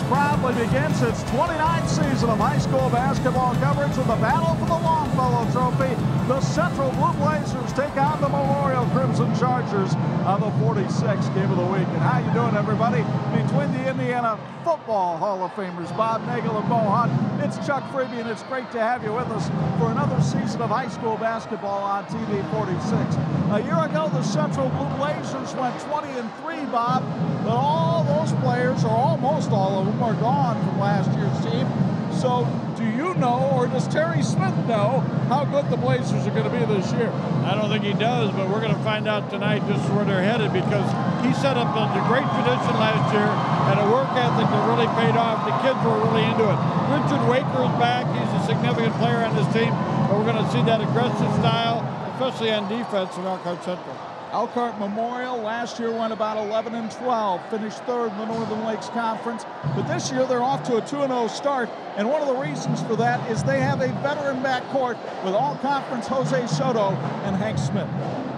proudly begins its 29th season of high school basketball coverage with the battle for the Longfellow Trophy. The Central Blue Blazers take on the Memorial Crimson Chargers on the 46th game of the week. And how you doing, everybody? Between the Indiana Football Hall of Famers, Bob Nagel and Bo Hunt, it's Chuck Freeby, and it's great to have you with us for another season of high school basketball on TV 46. A year ago, the Central Blue Blazers went 20-3, Bob, but all those players, or almost all of them, are gone from last year's team. So do you know, or does Terry Smith know, how good the Blazers are going to be this year? I don't think he does, but we're going to find out tonight just where they're headed, because he set up a great tradition last year and a work ethic that really paid off. The kids were really into it. Richard Waker is back. He's a significant player on this team, but we're going to see that aggressive style, especially on defense in Elkhart Central. Elkhart Memorial last year went about 11-12, finished third in the Northern Lakes Conference. But this year they're off to a 2-0 start, and one of the reasons for that is they have a veteran backcourt with all-conference Jose Soto and Hank Smith.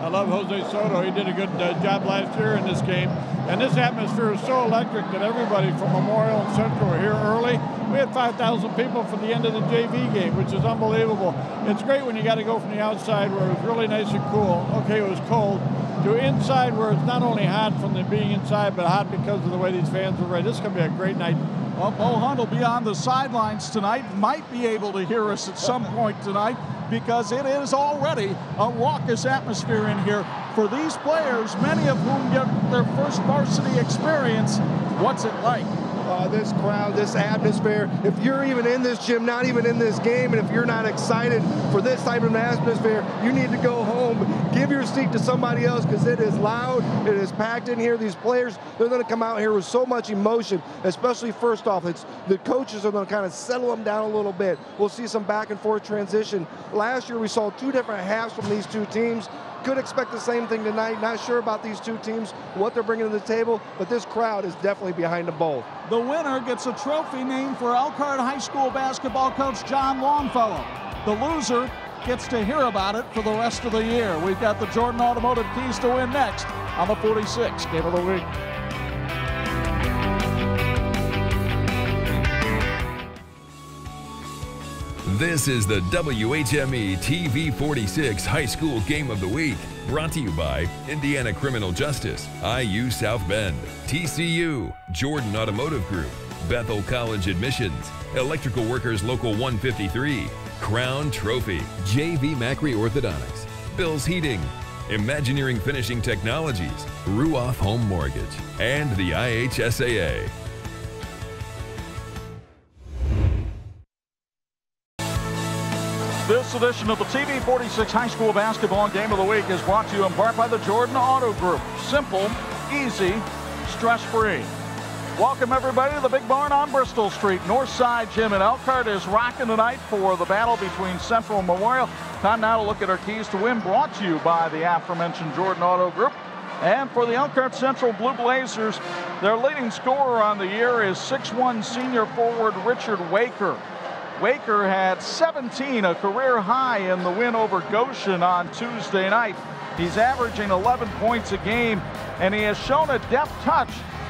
I love Jose Soto. He did a good job last year in this game. And this atmosphere is so electric that everybody from Memorial and Central are here early. We had 5,000 people for the end of the JV game, which is unbelievable. It's great when you got to go from the outside where it was really nice and cool. Okay, it was cold. To inside where it's not only hot from the being inside, but hot because of the way these fans are ready. This is going to be a great night. Well, Bo Hunt will be on the sidelines tonight. Might be able to hear us at some point tonight, because it is already a raucous atmosphere in here for these players, many of whom get their first varsity experience. What's it like? This crowd, this atmosphere, if you're even in this gym, not even in this game, and if you're not excited for this type of atmosphere, you need to go home, give your seat to somebody else, because it is loud, it is packed in here. These players, they're going to come out here with so much emotion, especially first off, the coaches are going to kind of settle them down a little bit. We'll see some back and forth transition. Last year we saw two different halves from these two teams. Could expect the same thing tonight. Not sure about these two teams, what they're bringing to the table, but this crowd is definitely behind them both. The winner gets a trophy named for Elkhart High School basketball coach John Longfellow. The loser gets to hear about it for the rest of the year. We've got the Jordan Automotive Keys to Win next on the 46th Game of the Week. This is the WHME TV 46 High School Game of the Week, brought to you by Indiana Criminal Justice, IU South Bend, TCU, Jordan Automotive Group, Bethel College Admissions, Electrical Workers Local 153, Crown Trophy, JV Macri Orthodontics, Bill's Heating, Imagineering Finishing Technologies, Ruoff Home Mortgage, and the IHSAA. This edition of the TV 46 High School Basketball Game of the Week is brought to you in part by the Jordan Auto Group. Simple, easy, stress-free. Welcome, everybody, to the Big Barn on Bristol Street. Northside Gym in Elkhart is rocking tonight for the battle between Central and Memorial. Time now to look at our keys to win, brought to you by the aforementioned Jordan Auto Group. And for the Elkhart Central Blue Blazers, their leading scorer on the year is 6'1" senior forward Richard Waker. Waker had 17, a career high in the win over Goshen on Tuesday night. He's averaging 11 points a game, and he has shown a deft touch,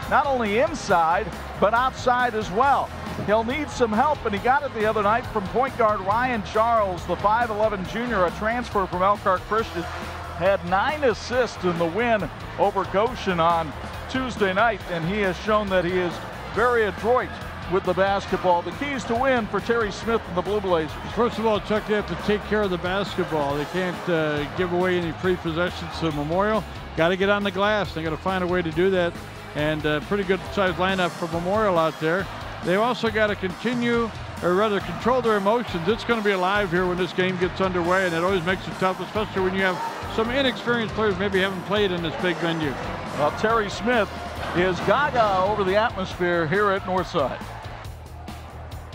not only inside, but outside as well. He'll need some help, and he got it the other night from point guard Ryan Charles, the 5'11" junior, a transfer from Elkhart Christian. Had 9 assists in the win over Goshen on Tuesday night, and he has shown that he is very adroit with the basketball. The keys to win for Terry Smith and the Blue Blazers. First of all, Chuck, they have to take care of the basketball. They can't give away any free possessions to Memorial. Got to get on the glass. They got to find a way to do that. And pretty good sized lineup for Memorial out there. They also got to continue, or rather control their emotions. It's going to be alive here when this game gets underway, and it always makes it tough, especially when you have some inexperienced players maybe haven't played in this big venue. Well, Terry Smith is gaga over the atmosphere here at Northside.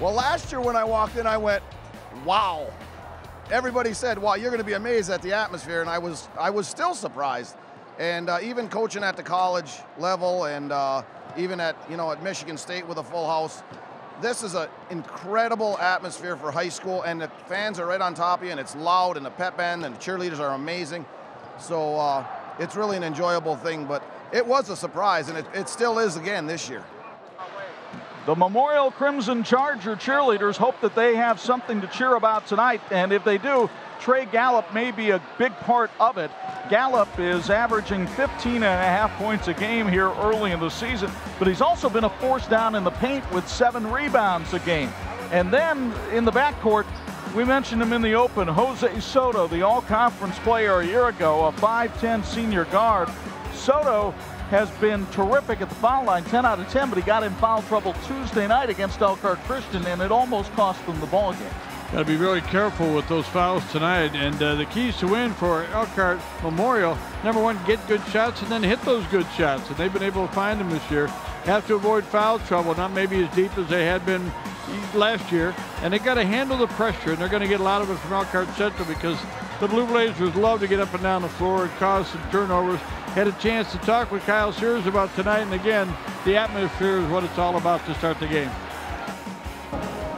Well, last year when I walked in, I went, wow. Everybody said, wow, you're going to be amazed at the atmosphere, and I was still surprised. And even coaching at the college level, and even at Michigan State with a full house, this is an incredible atmosphere for high school, and the fans are right on top of you, and it's loud, and the pep band and the cheerleaders are amazing. So it's really an enjoyable thing, but it was a surprise, and it still is again this year. The Memorial Crimson Charger cheerleaders hope that they have something to cheer about tonight, and if they do, Trey Gallup may be a big part of it. Gallup is averaging 15.5 points a game here early in the season, but he's also been a force down in the paint with 7 rebounds a game. And then in the backcourt, we mentioned him in the open, Jose Soto, the all-conference player a year ago, a 5'10 senior guard. Soto has been terrific at the foul line, 10 out of 10, but he got in foul trouble Tuesday night against Elkhart Christian, and it almost cost them the ball game. Got to be really careful with those fouls tonight. And the keys to win for Elkhart Memorial, number one, get good shots and then hit those good shots. And they've been able to find them this year. Have to avoid foul trouble, not maybe as deep as they had been last year. And they got to handle the pressure, and they're going to get a lot of it from Elkhart Central because the Blue Blazers love to get up and down the floor and cause some turnovers. Had a chance to talk with Kyle Sears about tonight, and again, the atmosphere is what it's all about to start the game.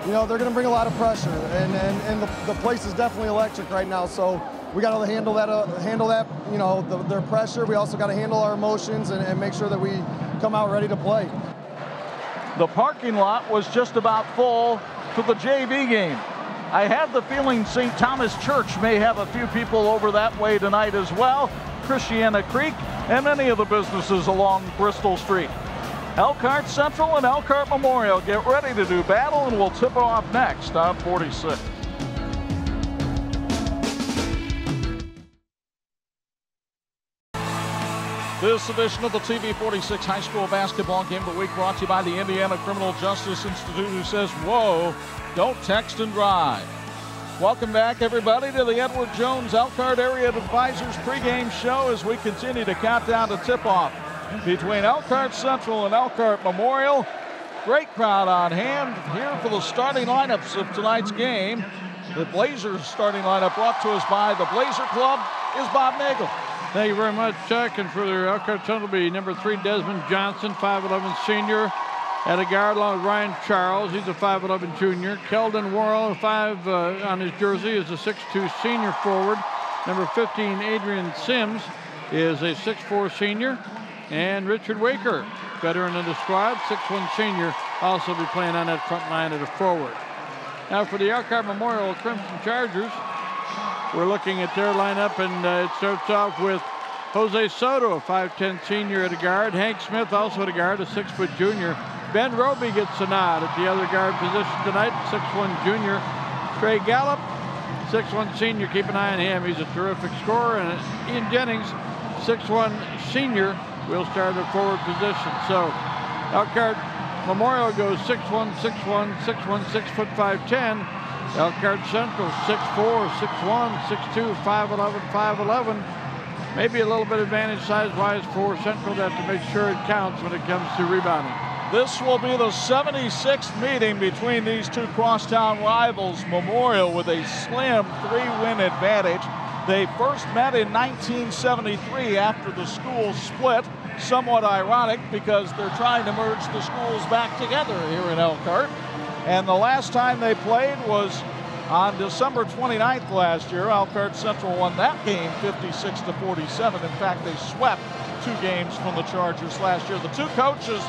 You know, they're going to bring a lot of pressure, and the place is definitely electric right now. So we got to handle that. You know, their pressure. We also got to handle our emotions and make sure that we come out ready to play. The parking lot was just about full for the JV game. I have the feeling St. Thomas Church may have a few people over that way tonight as well. Christiana Creek and many of the businesses along Bristol Street. Elkhart Central and Elkhart Memorial get ready to do battle, and we'll tip it off next on 46. This edition of the TV 46 High School Basketball Game of the Week brought to you by the Indiana Criminal Justice Institute, who says, whoa, don't text and drive. Welcome back, everybody, to the Edward Jones Elkhart Area Advisors pregame show as we continue to count down to tip-off between Elkhart Central and Elkhart Memorial. Great crowd on hand here for the starting lineups of tonight's game. The Blazers starting lineup brought to us by the Blazer Club is Bob Nagel. Thank you very much, Chuck. And for the Elkhart Central will be number 3, Desmond Johnson, 5'11 senior. At a guard along with Ryan Charles, he's a 5'11 junior. Keldon Worrell, 5 on his jersey, is a 6'2 senior forward. Number 15, Adrian Sims, is a 6'4 senior. And Richard Waker, veteran of the squad, 6'1 senior, also be playing on that front line at a forward. Now for the Elkhart Memorial Crimson Chargers, we're looking at their lineup, and it starts off with Jose Soto, a 5'10 senior at a guard. Hank Smith, also at a guard, a 6' junior. Ben Roby gets a nod at the other guard position tonight, 6'1 junior. Trey Gallup, 6'1 senior, keep an eye on him. He's a terrific scorer. And Ian Jennings, 6'1 senior, will start at forward position. So Elkhart Memorial goes 6'1, 6'1, 6'1, 6'5", 10. Elkhart Central, 6'4, 6'1, 6'2, 5'11, 5'11. Maybe a little bit advantage size-wise for Central. They have to make sure it counts when it comes to rebounding. This will be the 76th meeting between these two crosstown rivals. Memorial with a slim 3-win advantage. They first met in 1973 after the schools split. Somewhat ironic because they're trying to merge the schools back together here in Elkhart. And the last time they played was on December 29th last year. Elkhart Central won that game 56-47. In fact, they swept 2 games from the Chargers last year. The two coaches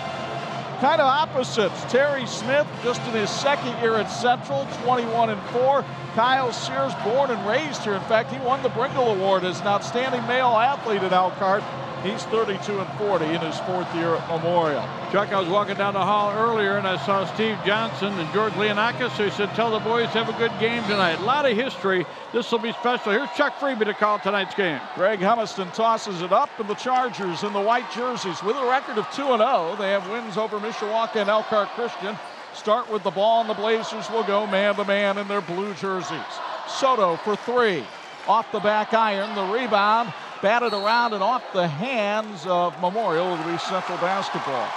kind of opposites. Terry Smith, just in his second year at Central, 21-4. Kyle Sears, born and raised here. In fact, he won the Bringle Award as an outstanding male athlete at Elkhart. He's 32-40 in his 4th year at Memorial. Chuck, I was walking down the hall earlier and I saw Steve Johnson and George Leonakis. So he said, tell the boys have a good game tonight. A lot of history. This will be special. Here's Chuck Freeby to call tonight's game. Greg Humiston tosses it up, and the Chargers in the white jerseys with a record of 2-0. They have wins over Mishawaka and Elkhart Christian. Start with the ball, and the Blazers will go man-to-man in their blue jerseys. Soto for 3. Off the back iron, the rebound. Batted around and off the hands of Memorial. It'll be Central basketball.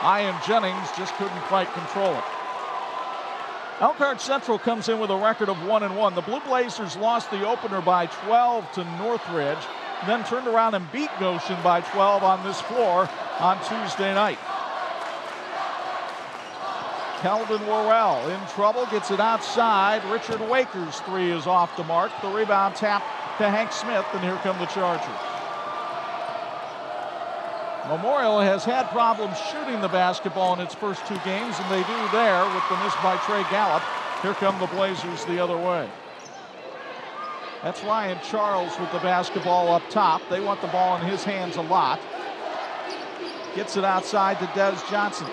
Ian Jennings just couldn't quite control it. Elkhart Central comes in with a record of 1-1. The Blue Blazers lost the opener by 12 to Northridge, then turned around and beat Goshen by 12 on this floor on Tuesday night. Keldon Worrell in trouble, gets it outside. Richard Waker's 3 is off the mark. The rebound tap to Hank Smith, and here come the Chargers. Memorial has had problems shooting the basketball in its first 2 games, and they do there with the miss by Trey Gallup. Here come the Blazers the other way. That's Ryan Charles with the basketball up top. They want the ball in his hands a lot. Gets it outside to Des Johnson.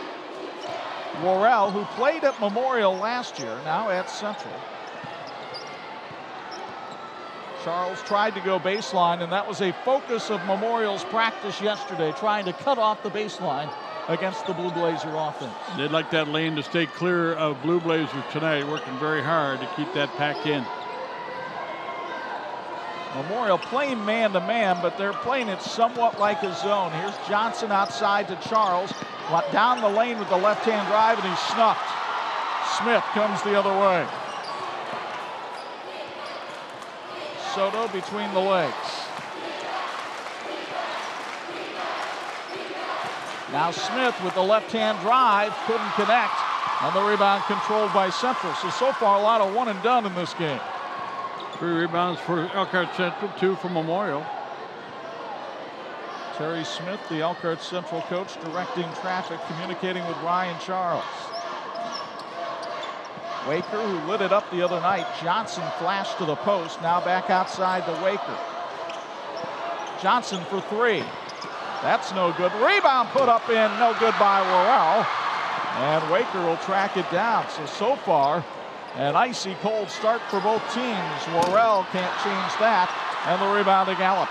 Worrell, who played at Memorial last year, now at Central. Charles tried to go baseline, and that was a focus of Memorial's practice yesterday, trying to cut off the baseline against the Blue Blazer offense. They'd like that lane to stay clear of Blue Blazers tonight, working very hard to keep that packed in. Memorial playing man-to-man, but they're playing it somewhat like a zone. Here's Johnson outside to Charles. Down the lane with the left-hand drive, and he's snuffed. Smith comes the other way. Soto between the legs. Now Smith with the left-hand drive, couldn't connect, and the rebound controlled by Central. So far, a lot of one and done in this game. 3 rebounds for Elkhart Central, 2 for Memorial. Terry Smith, the Elkhart Central coach, directing traffic, communicating with Ryan Charles. Waker, who lit it up the other night. Johnson flashed to the post, now back outside to Waker. Johnson for 3. That's no good. Rebound put up in, no good by Worrell. And Waker will track it down. So far, an icy cold start for both teams. Worrell can't change that. And the rebound to Gallup.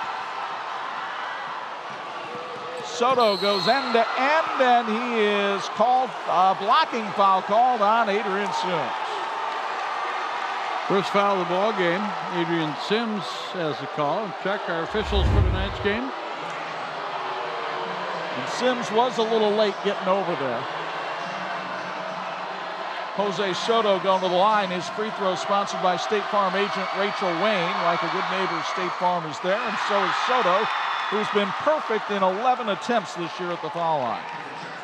Soto goes end to end, and he is called a blocking foul called on Adrian Sims. First foul of the ball game. Adrian Sims has the call. Check our officials for tonight's game. And Sims was a little late getting over there. Jose Soto going to the line. His free throw sponsored by State Farm agent Rachel Wayne. Like a good neighbor, State Farm is there, and so is Soto, who's been perfect in 11 attempts this year at the foul line.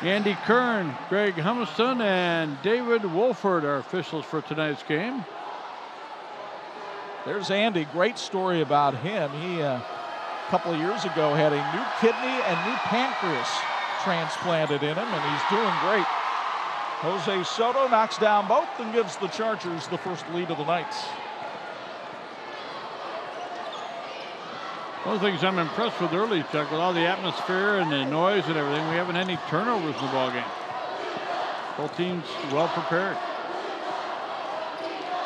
Andy Kern, Greg Humiston, and David Wolford are officials for tonight's game. There's Andy. Great story about him. He, a couple of years ago, had a new kidney and new pancreas transplanted in him, and he's doing great. Jose Soto knocks down both and gives the Chargers the first lead of the night. One of the things I'm impressed with early, Chuck, with all the atmosphere and the noise and everything, we haven't had any turnovers in the ball game. Both teams well prepared.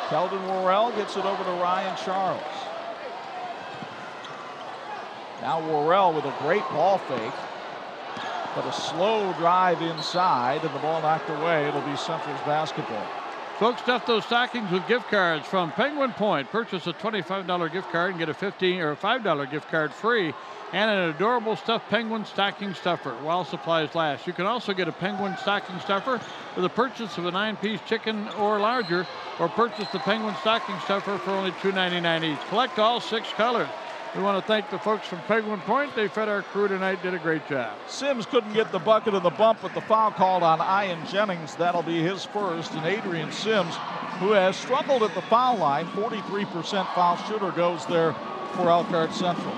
Keldon Worrell gets it over to Ryan Charles. Now Worrell with a great ball fake, but a slow drive inside, and the ball knocked away. It'll be Central's basketball. Folks, stuff those stockings with gift cards from Penguin Point. Purchase a $25 gift card and get a $15 or a $5 gift card free, and an adorable stuffed penguin stocking stuffer while supplies last. You can also get a penguin stocking stuffer with a purchase of a 9-piece chicken or larger, or purchase the penguin stocking stuffer for only $2.99 each. Collect all 6 colors. We want to thank the folks from Penguin Point. They fed our crew tonight, did a great job. Sims couldn't get the bucket of the bump, but the foul called on Ian Jennings. That'll be his first. And Adrian Sims, who has struggled at the foul line, 43% foul shooter, goes there for Elkhart Central.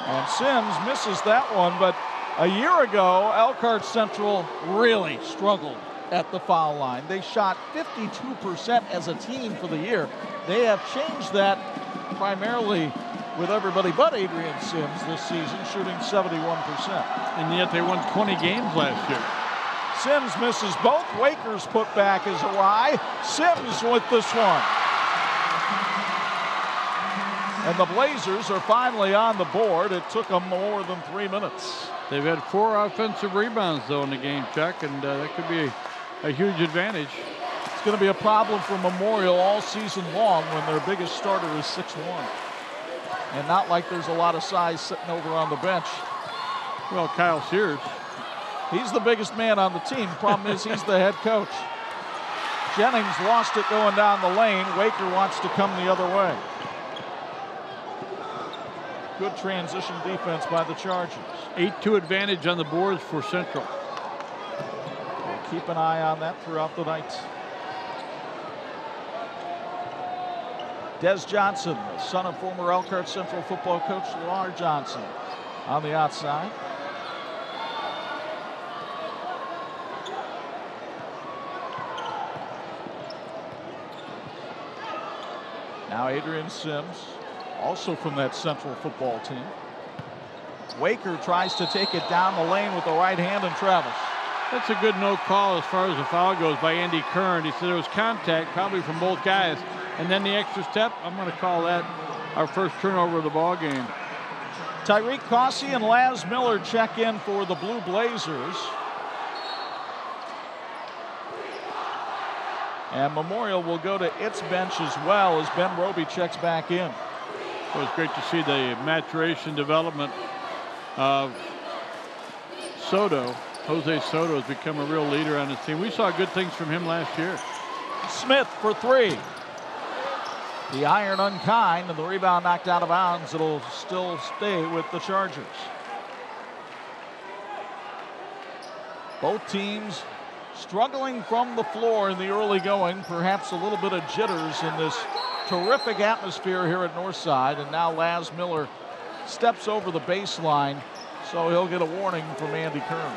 And Sims misses that one, but a year ago, Elkhart Central really struggled at the foul line. They shot 52% as a team for the year. They have changed that primarily with everybody but Adrian Sims this season, shooting 71%. And yet they won 20 games last year. Sims misses both. Waker's putback is awry. Sims with this one. And the Blazers are finally on the board. It took them more than 3 minutes. They've had 4 offensive rebounds, though, in the game, Chuck, and that could be a huge advantage. It's going to be a problem for Memorial all season long when their biggest starter is 6'1". And not like there's a lot of size sitting over on the bench. Well, Kyle Sears. He's the biggest man on the team. Problem is he's the head coach. Jennings lost it going down the lane. Waker wants to come the other way. Good transition defense by the Chargers. 8-2 advantage on the boards for Central. We'll keep an eye on that throughout the night. Des Johnson, the son of former Elkhart Central football coach Lar Johnson. on the outside. Now Adrian Sims, also from that Central football team. Waker tries to take it down the lane with the right hand and travels. That's a good no call as far as the foul goes by Andy Kern. He said there was contact probably from both guys. And then the extra step, I'm going to call that our first turnover of the ball game. Tyreek Cossey and Laz Miller check in for the Blue Blazers. And Memorial will go to its bench as well as Ben Roby checks back in. It was great to see the maturation development of Soto. Jose Soto has become a real leader on his team. We saw good things from him last year. Smith for three. The iron unkind, and the rebound knocked out of bounds. It'll still stay with the Chargers. Both teams struggling from the floor in the early going. Perhaps a little bit of jitters in this terrific atmosphere here at Northside. And now Laz Miller steps over the baseline, so he'll get a warning from Andy Kern.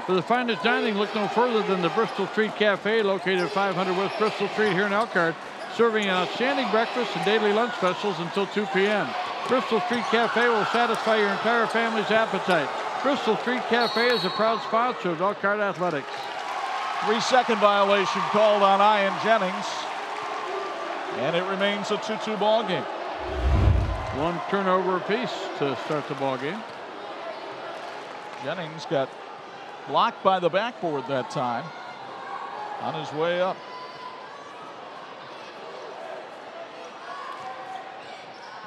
For the finest dining, look no further than the Bristol Street Cafe, located at 500 West Bristol Street here in Elkhart, serving an outstanding breakfast and daily lunch specials until 2 p.m. Bristol Street Cafe will satisfy your entire family's appetite. Bristol Street Cafe is a proud sponsor of Elkhart Athletics. 3-second violation called on Ian Jennings, and it remains a 2-2 ball game. One turnover apiece to start the ball game. Jennings got blocked by the backboard that time on his way up.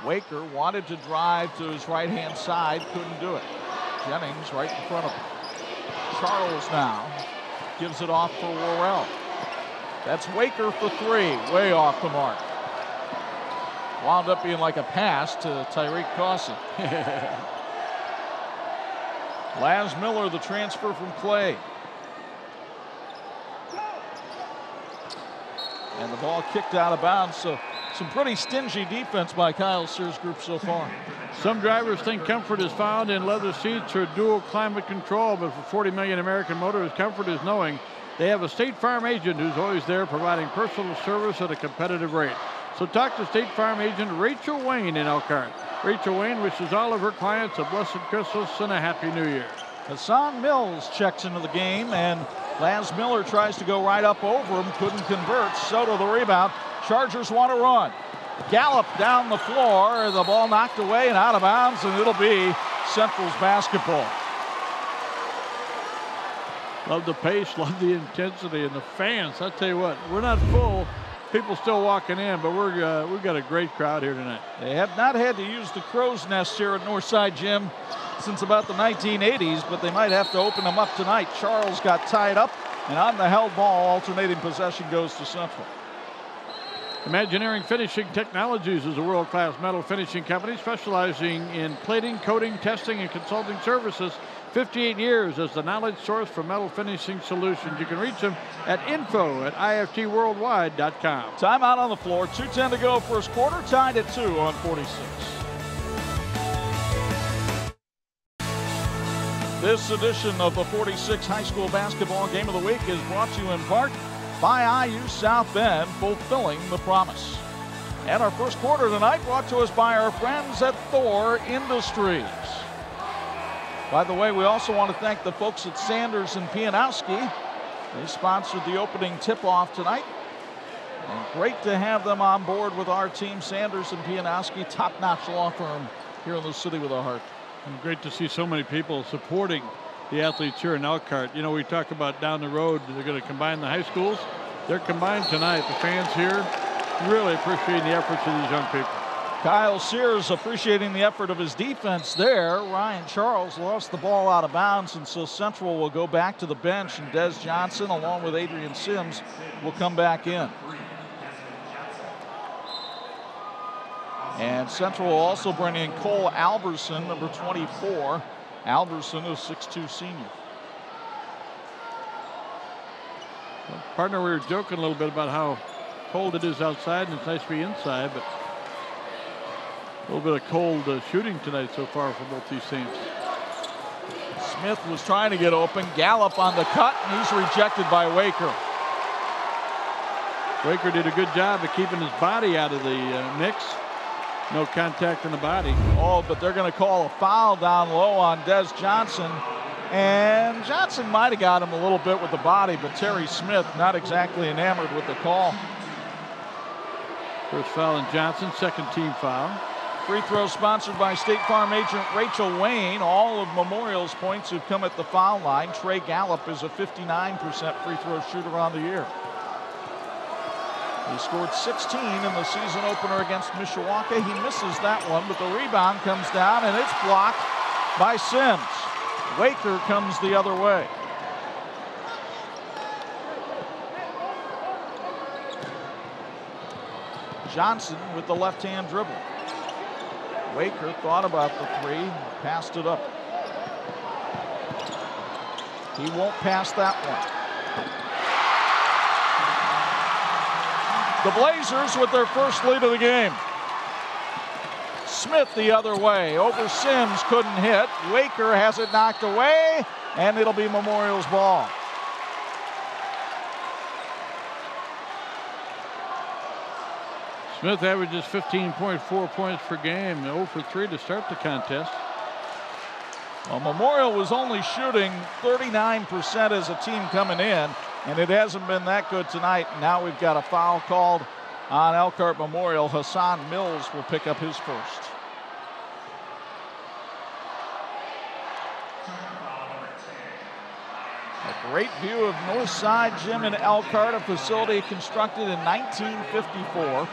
Waker wanted to drive to his right-hand side, couldn't do it. Jennings right in front of him. Charles now gives it off for Worrell. That's Waker for three, way off the mark. Wound up being like a pass to Tyreek Cossey. Laz Miller, the transfer from Clay. And the ball kicked out of bounds, so some pretty stingy defense by Kyle Sears' group so far. Some drivers think comfort is found in leather seats or dual climate control, but for 40 million American motorists, comfort is knowing they have a State Farm agent who's always there providing personal service at a competitive rate. So talk to State Farm agent Rachel Wayne in Elkhart. Rachel Wayne wishes all of her clients a blessed Christmas and a Happy New Year. Hassan Mills checks into the game, and Laz Miller tries to go right up over him, couldn't convert. Soto the rebound. Chargers want to run. Gallup down the floor, the ball knocked away and out of bounds, and it'll be Central's basketball. Love the pace, love the intensity, and the fans. I tell you what, we're not full. People still walking in, but we've got a great crowd here tonight. They have not had to use the crow's nest here at Northside Gym since about the 1980s, but they might have to open them up tonight. Charles got tied up, and on the held ball, alternating possession goes to Central. Imagineering Finishing Technologies is a world-class metal finishing company specializing in plating, coating, testing, and consulting services. 58 years as the knowledge source for metal finishing solutions. You can reach them at info@iftworldwide.com. Timeout on the floor, 2:10 to go first quarter, tied at 2 on 46. This edition of the 46 High School Basketball Game of the Week is brought to you in part by IU South Bend, fulfilling the promise. And our first quarter tonight brought to us by our friends at Thor Industries. By the way, we also want to thank the folks at Sanders and Pianowski. They sponsored the opening tip-off tonight. And great to have them on board with our team. Sanders and Pianowski, top-notch law firm here in the city with a heart. And great to see so many people supporting the athletes here in Elkhart. You know, we talk about down the road, they're going to combine the high schools. They're combined tonight. The fans here really appreciating the efforts of these young people. Kyle Sears appreciating the effort of his defense there. Ryan Charles lost the ball out of bounds, and so Central will go back to the bench, and Des Johnson, along with Adrian Sims, will come back in. And Central will also bring in Cole Alberson, number 24. Alberson is 6'2" senior. Well, partner, we were joking a little bit about how cold it is outside, and it's nice to be inside, but A little bit of cold shooting tonight so far for both these teams. Smith was trying to get open. Gallup on the cut, and he's rejected by Waker. Waker did a good job of keeping his body out of the mix. No contact in the body. Oh, but they're going to call a foul down low on Des Johnson. And Johnson might have got him a little bit with the body, but Terry Smith not exactly enamored with the call. First foul on Johnson, second team foul. Free throw sponsored by State Farm agent Rachel Wayne. All of Memorial's points have come at the foul line. Trey Gallup is a 59% free throw shooter on the year. He scored 16 in the season opener against Mishawaka. He misses that one, but the rebound comes down, and it's blocked by Sims. Waker comes the other way. Johnson with the left-hand dribble. Waker thought about the three, passed it up. He won't pass that one. The Blazers with their first lead of the game. Smith the other way, over Sims, couldn't hit. Waker has it knocked away, and it'll be Memorial's ball. Smith averages 15.4 points per game, 0 for 3 to start the contest. Well, Memorial was only shooting 39% as a team coming in, and it hasn't been that good tonight. Now we've got a foul called on Elkhart Memorial. Hassan Mills will pick up his first. A great view of Northside Gym in Elkhart, a facility constructed in 1954.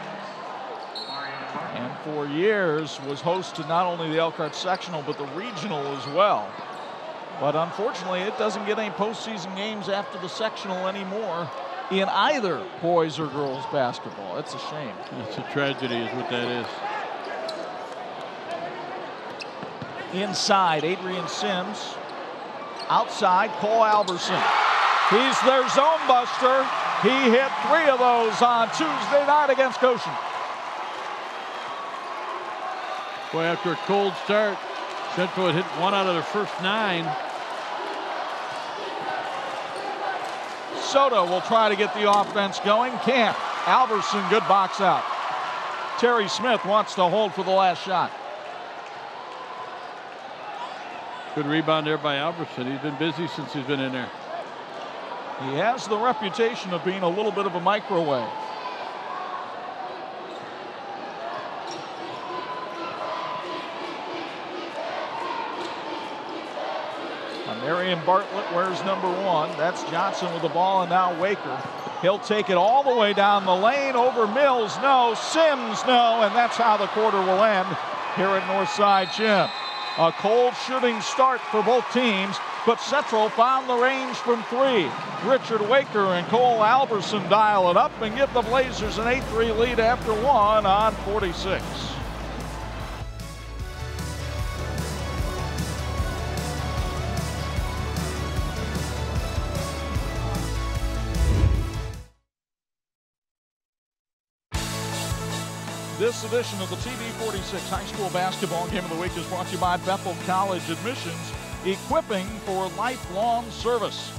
And for years was host to not only the Elkhart sectional, but the regional as well. But unfortunately, it doesn't get any postseason games after the sectional anymore in either boys or girls basketball. It's a shame. It's a tragedy is what that is. Inside, Adrian Sims. Outside, Cole Alberson. He's their zone buster. He hit 3 of those on Tuesday night against Goshen. Boy, after a cold start, Central had hit 1 out of their first 9. Soto will try to get the offense going. Can't. Alberson, good box out. Terry Smith wants to hold for the last shot. Good rebound there by Alberson. He's been busy since he's been in there. He has the reputation of being a little bit of a microwave. Marion Bartlett wears number 1. That's Johnson with the ball, and now Waker. He'll take it all the way down the lane over Mills. No. Sims, no. And that's how the quarter will end here at Northside Gym. A cold shooting start for both teams, but Central found the range from 3. Richard Waker and Cole Alberson dial it up and give the Blazers an 8-3 lead after 1 on 46. This edition of the TV46 High School Basketball Game of the Week is brought to you by Bethel College Admissions, equipping for lifelong service.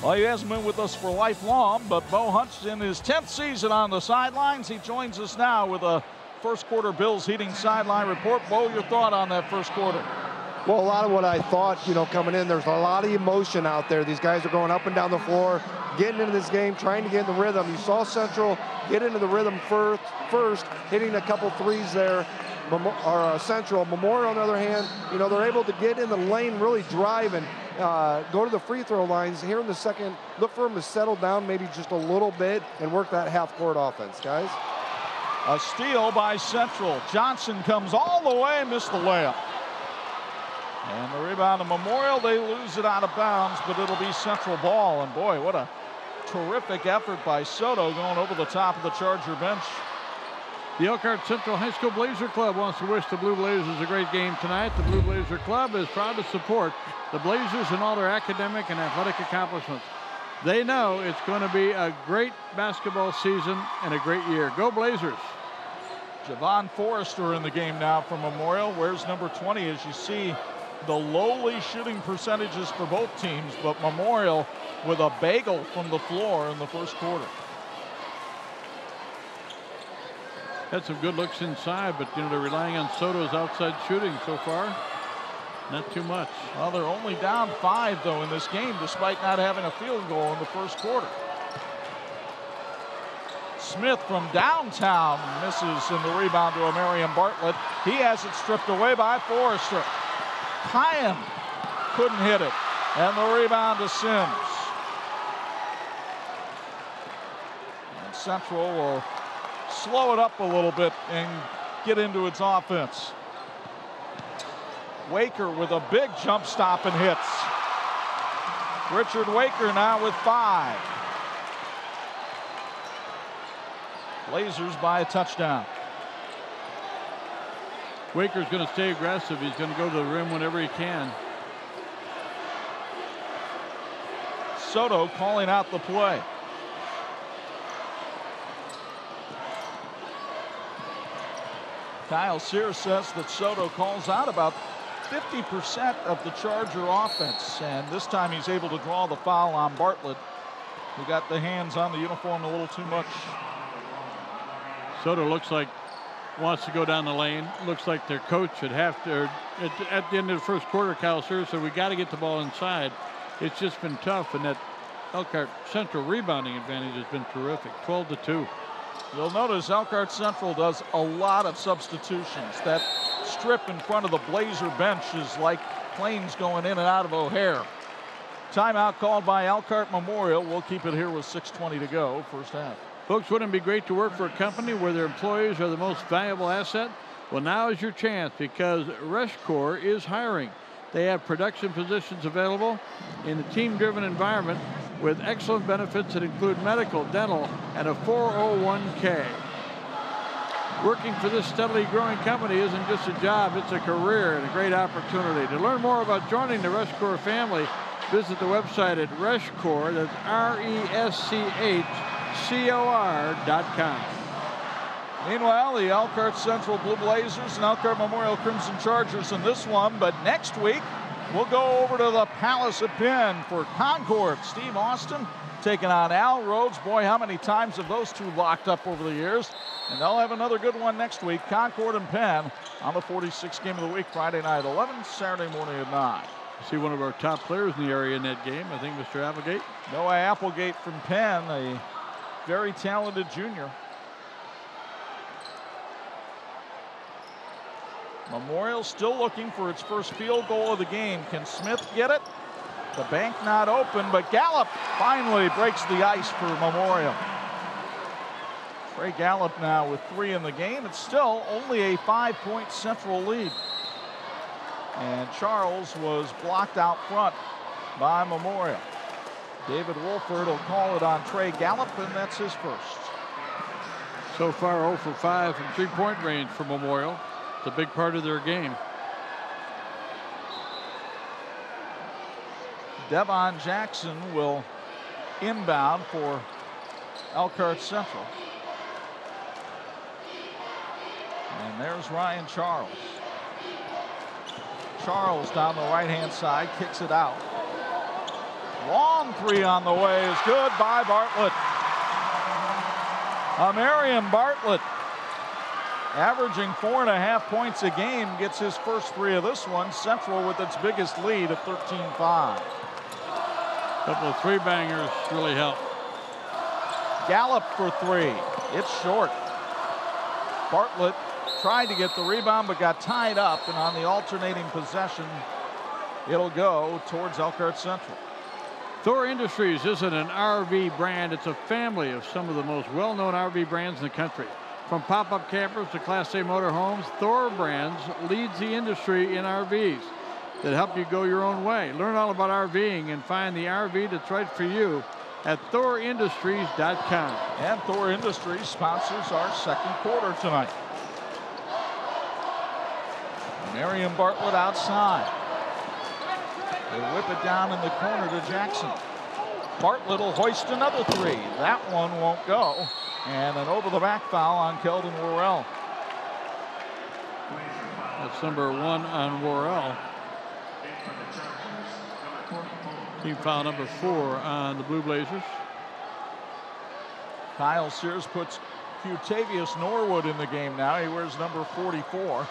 Well, he hasn't been with us for lifelong, but Bo Hunt's in his 10th season on the sidelines. He joins us now with a first quarter Bills Heating sideline report. Bo, your thought on that first quarter? Well, a lot of what I thought, coming in, there's a lot of emotion out there. These guys are going up and down the floor, getting into this game, trying to get in the rhythm. You saw Central get into the rhythm first, hitting a couple threes there. Central. Memorial, on the other hand, they're able to get in the lane, really drive and go to the free throw lines. Here in the second, look for them to settle down maybe just a little bit and work that half-court offense, guys. A steal by Central. Johnson comes all the way, missed the layup. And the rebound to Memorial, they lose it out of bounds, but it'll be Central ball. And boy, what a terrific effort by Soto going over the top of the Charger bench. The Elkhart Central High School Blazer Club wants to wish the Blue Blazers a great game tonight. The Blue Blazer Club is proud to support the Blazers in all their academic and athletic accomplishments. They know it's going to be a great basketball season and a great year. Go Blazers! Javon Forrester in the game now for Memorial. Wears number 20, as you see the lowly shooting percentages for both teams, but Memorial with a bagel from the floor in the first quarter. Had some good looks inside, but they're relying on Soto's outside shooting so far. Not too much. Well, they're only down 5 though in this game, despite not having a field goal in the first quarter. Smith from downtown misses in the rebound to Amarian Bartlett. He has it stripped away by Forrester. Kyan couldn't hit it, and the rebound to Sims. And Central will slow it up a little bit and get into its offense. Waker with a big jump stop and hits. Richard Waker now with 5. Blazers by a touchdown. Waker's going to stay aggressive. He's going to go to the rim whenever he can. Soto calling out the play. Kyle Sears says that Soto calls out about 50% of the Charger offense, and this time he's able to draw the foul on Bartlett, who got the hands on the uniform a little too much. Soto looks like wants to go down the lane. Looks like their coach should have to. At the end of the first quarter, Kyle Sears said, we got to get the ball inside. It's just been tough, and that Elkhart Central rebounding advantage has been terrific. 12-2. You'll notice Elkhart Central does a lot of substitutions. That strip in front of the Blazer bench is like planes going in and out of O'Hare. Timeout called by Elkhart Memorial. We'll keep it here with 6:20 to go, first half. Folks, wouldn't it be great to work for a company where their employees are the most valuable asset? Well, now is your chance, because Rushcore is hiring. They have production positions available in a team-driven environment with excellent benefits that include medical, dental, and a 401k. Working for this steadily growing company isn't just a job, it's a career and a great opportunity. To learn more about joining the Rushcore family, visit the website at Rushcore, that's RESCHCOR.com. Meanwhile, the Elkhart Central Blue Blazers and Elkhart Memorial Crimson Chargers in this one, but next week we'll go over to the Palace at Penn for Concord. Steve Austin taking on Al Rhodes. Boy, how many times have those two locked up over the years? And they'll have another good one next week. Concord and Penn on the 46th game of the week, Friday night at 11, Saturday morning at 9. See one of our top players in the area in that game, I think Mr. Applegate. Noah Applegate from Penn, a very talented junior. Memorial still looking for its first field goal of the game. Can Smith get it? The bank not open, but Gallup finally breaks the ice for Memorial. Trey Gallup now with 3 in the game. It's still only a 5-point Central lead. And Charles was blocked out front by Memorial. David Wolford will call it on Trey Gallup, and that's his first. So far 0 for 5 from three-point range for Memorial. It's a big part of their game. Devon Jackson will inbound for Elkhart Central. And there's Ryan Charles. Charles down the right-hand side, kicks it out. Long 3 on the way is good by Bartlett. Amarian Bartlett, averaging 4.5 points a game, gets his first 3 of this one. Central with its biggest lead at 13-5. A couple of 3-bangers really help. Gallup for 3. It's short. Bartlett tried to get the rebound but got tied up, and on the alternating possession, it'll go towards Elkhart Central. Thor Industries isn't an RV brand, it's a family of some of the most well-known RV brands in the country. From pop-up campers to Class A motorhomes, Thor Brands leads the industry in RVs that help you go your own way. Learn all about RVing and find the RV that's right for you at ThorIndustries.com. And Thor Industries sponsors our second quarter tonight. Marion Bartlett outside. They whip it down in the corner to Jackson. Bartlett will hoist another 3. That one won't go. And an over-the-back foul on Keldon Worrell. That's number 1 on Worrell. Team foul number 4 on the Blue Blazers. Kyle Sears puts Hugh-Tavius Norwood in the game now. He wears number 44.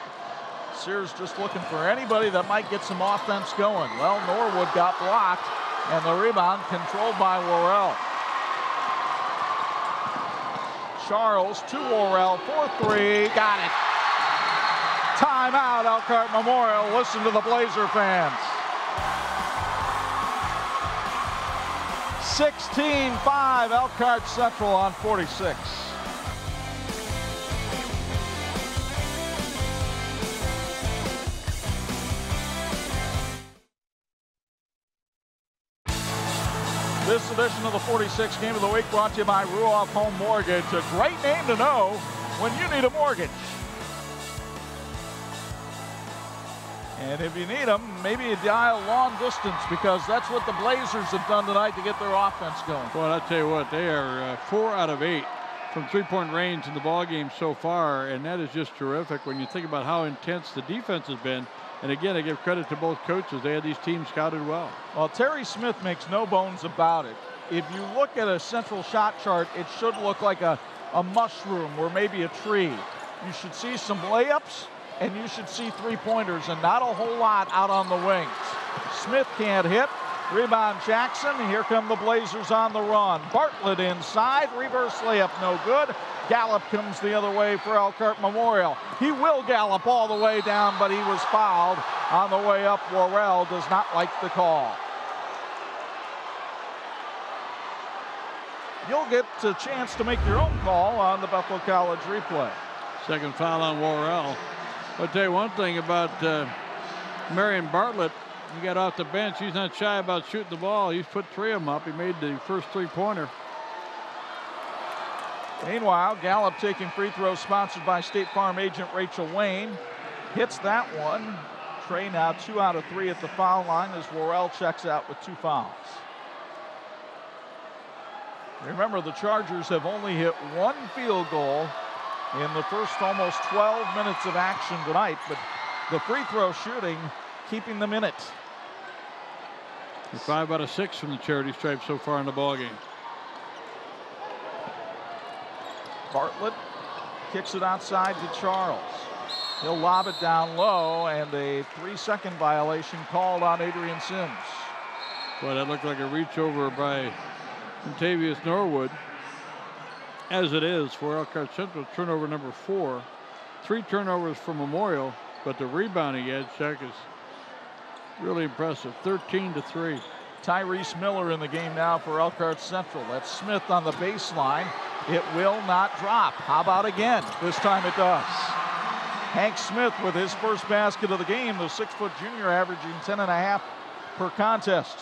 Sears just looking for anybody that might get some offense going. Well, Norwood got blocked, and the rebound controlled by Worrell. Charles to Worrell for 3. Got it. Timeout, Elkhart Memorial. Listen to the Blazer fans. 16-5, Elkhart Central on 46. This edition of the 46 Game of the Week brought to you by Ruoff Home Mortgage, a great name to know when you need a mortgage. And if you need them, maybe you dial long distance, because that's what the Blazers have done tonight to get their offense going. Well, I'll tell you what, they are 4 out of 8 from three-point range in the ballgame so far, and that is just terrific when you think about how intense the defense has been. And again, I give credit to both coaches. They had these teams scouted well. Well, Terry Smith makes no bones about it. If you look at a central shot chart, it should look like a mushroom or maybe a tree. You should see some layups, and you should see three-pointers, and not a whole lot out on the wings. Smith can't hit. Rebound Jackson. Here come the Blazers on the run. Bartlett inside. Reverse layup no good. Gallup comes the other way for Elkhart Memorial. He will gallop all the way down, but he was fouled on the way up. Worrell does not like the call. You'll get a chance to make your own call on the Bethel College replay. Second foul on Worrell. I'll tell you one thing about Marion Bartlett. He got off the bench. He's not shy about shooting the ball. He's put 3 of them up. He made the first three-pointer. Meanwhile, Gallup taking free throws sponsored by State Farm agent Rachel Wayne. Hits that one. Trey now 2 out of 3 at the foul line as Worrell checks out with 2 fouls. Remember, the Chargers have only hit 1 field goal in the first almost 12 minutes of action tonight, but the free throw shooting keeping them in it. 5 out of 6 from the charity stripe so far in the ballgame. Bartlett kicks it outside to Charles. He'll lob it down low, and a 3-second violation called on Adrian Sims. Well, that looked like a reach over by Untitled Norwood. As it is for Elkhart Central, turnover number 4. 3 turnovers for Memorial, but the rebounding edge check is really impressive. 13-3. Tyrese Miller in the game now for Elkhart Central. That's Smith on the baseline. It will not drop. How about again? This time it does. Hank Smith with his first basket of the game, the 6-foot junior averaging 10.5 per contest.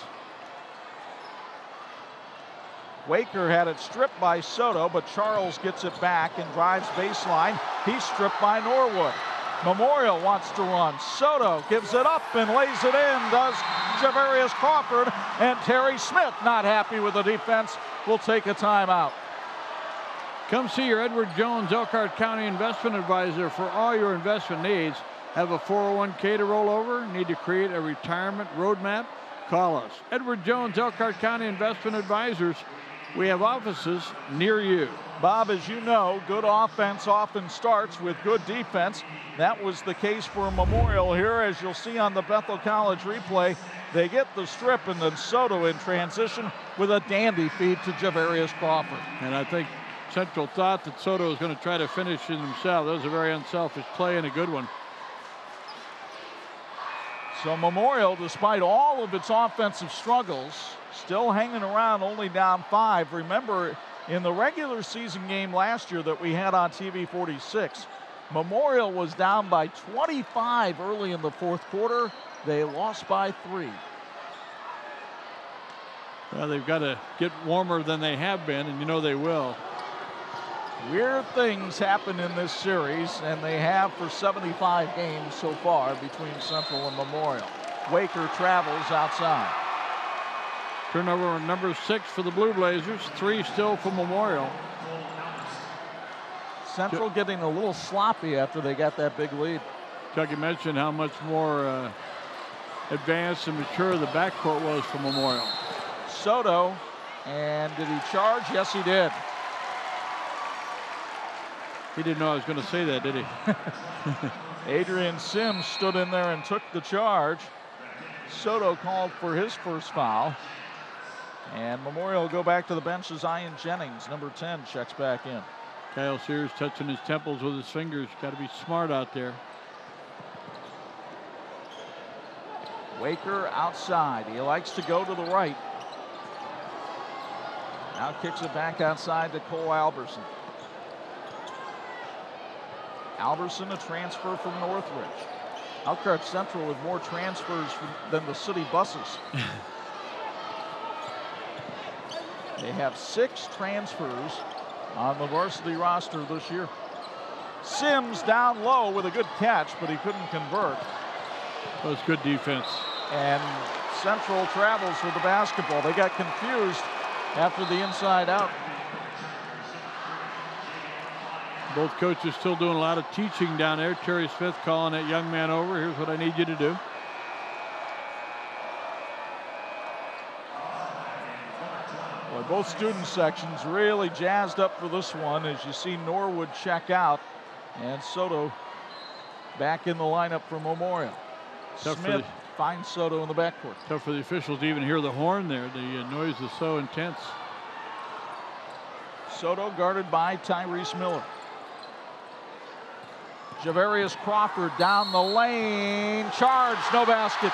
Waker had it stripped by Soto, but Charles gets it back and drives baseline. He's stripped by Norwood. Memorial wants to run. Soto gives it up and lays it in, does Javarius Crawford, and Terry Smith, not happy with the defense, will take a timeout. Come see your Edward Jones Elkhart County Investment Advisor for all your investment needs. Have a 401k to roll over? Need to create a retirement roadmap? Call us. Edward Jones Elkhart County Investment Advisors. We have offices near you. Bob, as you know, good offense often starts with good defense. That was the case for Memorial here, as you'll see on the Bethel College replay. They get the strip, and then Soto in transition with a dandy feed to Javarius Crawford. And I think Central thought that Soto was going to try to finish it himself. That was a very unselfish play and a good one. So Memorial, despite all of its offensive struggles, still hanging around, only down 5. Remember, in the regular season game last year that we had on TV 46, Memorial was down by 25 early in the fourth quarter. They lost by 3. Well, they've got to get warmer than they have been, and you know they will. Weird things happen in this series, and they have for 75 games so far between Central and Memorial. Waker travels outside. Turnover number 6 for the Blue Blazers, 3 still for Memorial. Central getting a little sloppy after they got that big lead. Chuck, you mentioned how much more advanced and mature the backcourt was for Memorial. Soto, and did he charge? Yes, he did. He didn't know I was going to say that, did he? Adrian Sims stood in there and took the charge. Soto called for his first foul. And Memorial will go back to the bench as Ian Jennings, number 10, checks back in. Kyle Sears touching his temples with his fingers. Got to be smart out there. Waker outside. He likes to go to the right. Now kicks it back outside to Cole Alberson. Alberson, a transfer from Northridge. Elkhart Central with more transfers than the city buses. They have 6 transfers on the varsity roster this year. Sims down low with a good catch, but he couldn't convert. That was good defense. And Central travels with the basketball. They got confused after the inside out. Both coaches still doing a lot of teaching down there. Terry Smith calling that young man over. Here's what I need you to do. Boy, both student sections really jazzed up for this one as you see Norwood check out and Soto back in the lineup for Memorial. Smith finds Soto in the backcourt. Tough for the officials to even hear the horn there. The noise is so intense. Soto guarded by Tyrese Miller. Javarius Crawford down the lane. Charge, no basket.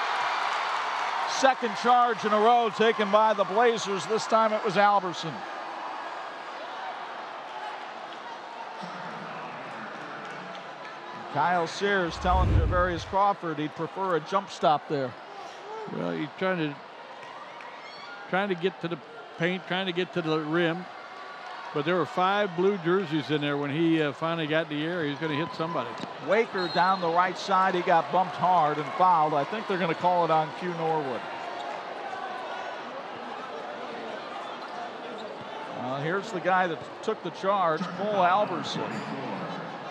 Second charge in a row taken by the Blazers. This time it was Alberson. Kyle Sears telling Javarius Crawford he'd prefer a jump stop there. Well, he's trying to get to the paint, trying to get to the rim. But there were 5 blue jerseys in there when he finally got in the air. He's going to hit somebody. Waker down the right side. He got bumped hard and fouled. I think they're going to call it on Q Norwood. Here's the guy that took the charge, Cole Alberson.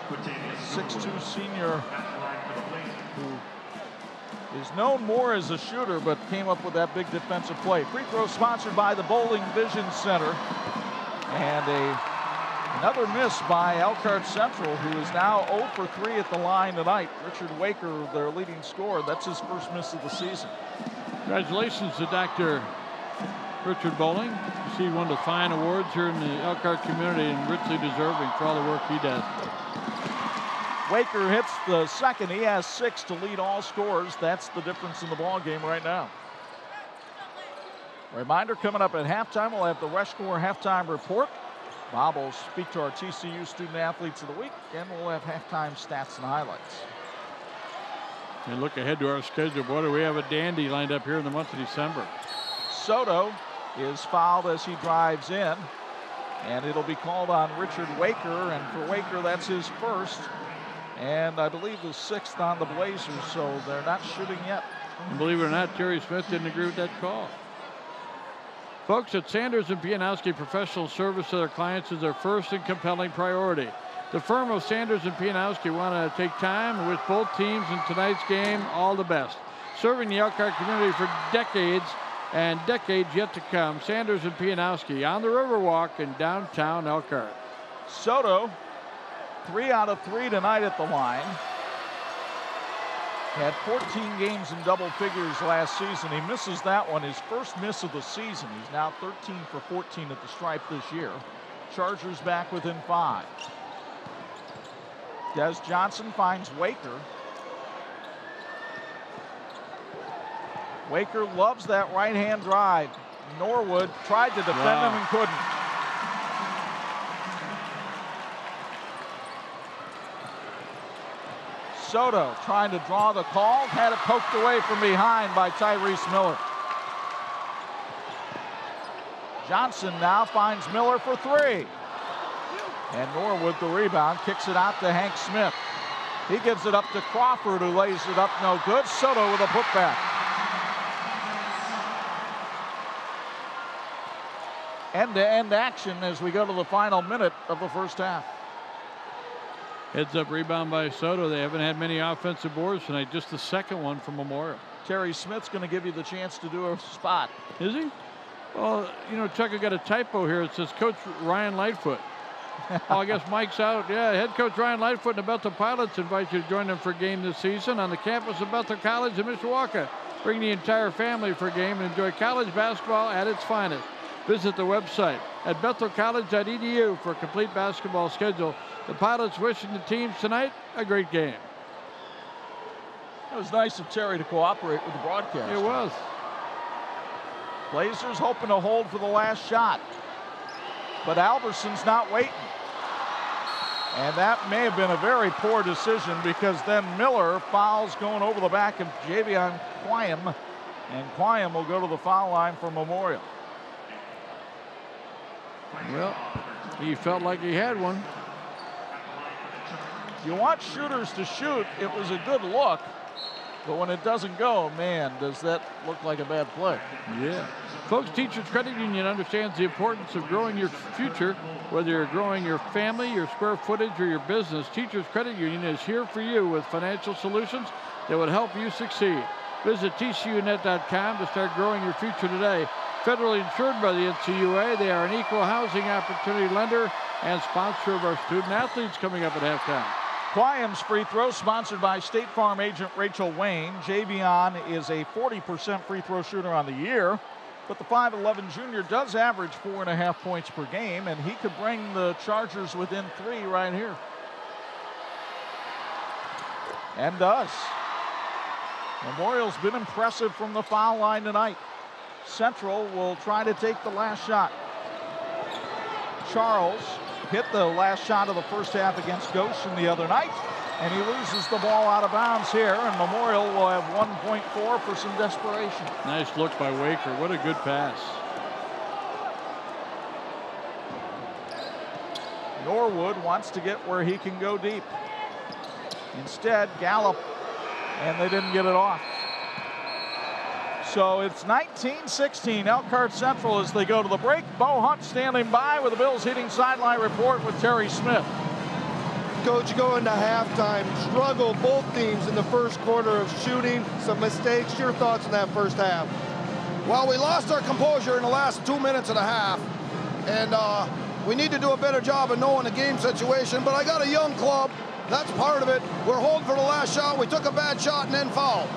6'2" senior who is known more as a shooter, but came up with that big defensive play. Free throw sponsored by the Bowling Vision Center. And another miss by Elkhart Central, who is now 0 for 3 at the line tonight. Richard Waker, their leading scorer. That's his first miss of the season. Congratulations to Dr. Richard Bowling. Received one of the fine awards here in the Elkhart community and richly deserving for all the work he does. Waker hits the second. He has 6 to lead all scorers. That's the difference in the ball game right now. Reminder, coming up at halftime, we'll have the Rushmore halftime report. Bob will speak to our TCU student athletes of the week, and we'll have halftime stats and highlights. And look ahead to our schedule. Boy, do we have a dandy lined up here in the month of December. Soto is fouled as he drives in, and it'll be called on Richard Waker, and for Waker, that's his first, and I believe the 6th on the Blazers, so they're not shooting yet. And believe it or not, Terry Smith didn't agree with that call. Folks, at Sanders and Pianowski, professional service to their clients is their first and compelling priority. The firm of Sanders and Pianowski want to take time and wish both teams in tonight's game all the best. Serving the Elkhart community for decades and decades yet to come, Sanders and Pianowski on the Riverwalk in downtown Elkhart. Soto, 3 out of 3 tonight at the line. Had 14 games in double figures last season. He misses that one, his first miss of the season. He's now 13 for 14 at the stripe this year. Chargers back within 5. Des Johnson finds Waker. Waker loves that right-hand drive. Norwood tried to defend him and couldn't. Soto trying to draw the call, had it poked away from behind by Tyrese Miller. Johnson now finds Miller for 3. And Norwood, the rebound, kicks it out to Hank Smith. He gives it up to Crawford, who lays it up no good. Soto with a putback. End-to-end action as we go to the final minute of the first half. Heads-up rebound by Soto. They haven't had many offensive boards tonight, just the second one from Memorial. Terry Smith's going to give you the chance to do a spot. Is he? Well, you know, Chuck, I got a typo here. It says Coach Ryan Lightfoot. Oh, I guess Mike's out. Yeah, head coach Ryan Lightfoot and the Bethel Pilots invite you to join them for a game this season on the campus of Bethel College in Mishawaka. Bring the entire family for a game and enjoy college basketball at its finest. Visit the website at bethelcollege.edu for a complete basketball schedule. The Pilots wishing the teams tonight a great game. It was nice of Terry to cooperate with the broadcast. It was. Blazers hoping to hold for the last shot. But Alberson's not waiting. And that may have been a very poor decision because then Miller fouls going over the back of Javion Quayam. And Quayam will go to the foul line for Memorial. Well, he felt like he had one. You want shooters to shoot. It was a good look. But when it doesn't go, man, does that look like a bad play. Yeah. Folks, Teachers Credit Union understands the importance of growing your future. Whether you're growing your family, your square footage, or your business, Teachers Credit Union is here for you with financial solutions that would help you succeed. Visit tcunet.com to start growing your future today. Federally insured by the NCUA, they are an equal housing opportunity lender and sponsor of our student athletes coming up at halftime. Quayam's free throw sponsored by State Farm agent Rachel Wayne. Javion is a 40% free throw shooter on the year, but the 5'11 junior does average 4.5 points per game, and he could bring the Chargers within 3 right here. And does. Memorial's been impressive from the foul line tonight. Central will try to take the last shot. Charles hit the last shot of the first half against Goshen the other night, and he loses the ball out of bounds here, and Memorial will have 1.4 for some desperation. Nice look by Waker. What a good pass. Norwood wants to get where he can go deep. Instead, Gallup, and they didn't get it off. So it's 19-16, Elkhart Central as they go to the break. Bo Hunt standing by with the Bills Heating Sideline Report with Terry Smith. Coach, you go into halftime, struggle both teams in the first quarter of shooting, some mistakes. Your thoughts on that first half? Well, we lost our composure in the last 2 minutes and a half, and we need to do a better job of knowing the game situation, but I got a young club. That's part of it. We're holding for the last shot. We took a bad shot and then fouled.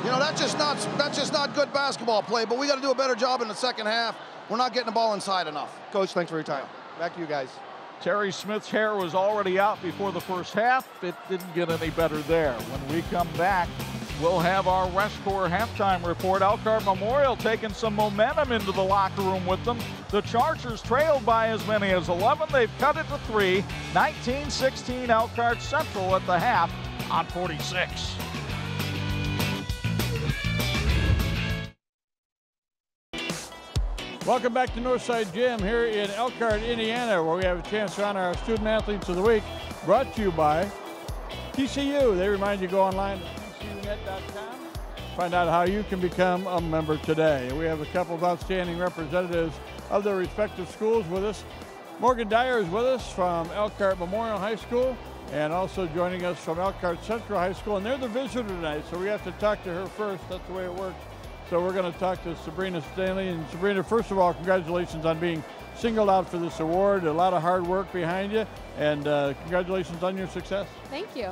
You know, that's just not good basketball play, but we got to do a better job in the second half. We're not getting the ball inside enough. Coach, thanks for your time. Back to you guys. Terry Smith's hair was already out before the first half. It didn't get any better there. When we come back, we'll have our West Corps halftime report. Elkhart Memorial taking some momentum into the locker room with them. The Chargers trailed by as many as 11. They've cut it to 3. 19-16 Elkhart Central at the half on 46. Welcome back to Northside Gym here in Elkhart, Indiana, where we have a chance to honor our Student Athletes of the Week, brought to you by TCU. They remind you to go online to tcunet.com, find out how you can become a member today. We have a couple of outstanding representatives of their respective schools with us. Morgan Dyer is with us from Elkhart Memorial High School, and also joining us from Elkhart Central High School, and they're the visitor tonight, so we have to talk to her first. That's the way it works. So we're going to talk to Sabrina Stanley. And Sabrina, first of all, congratulations on being singled out for this award. A lot of hard work behind you, and congratulations on your success. Thank you.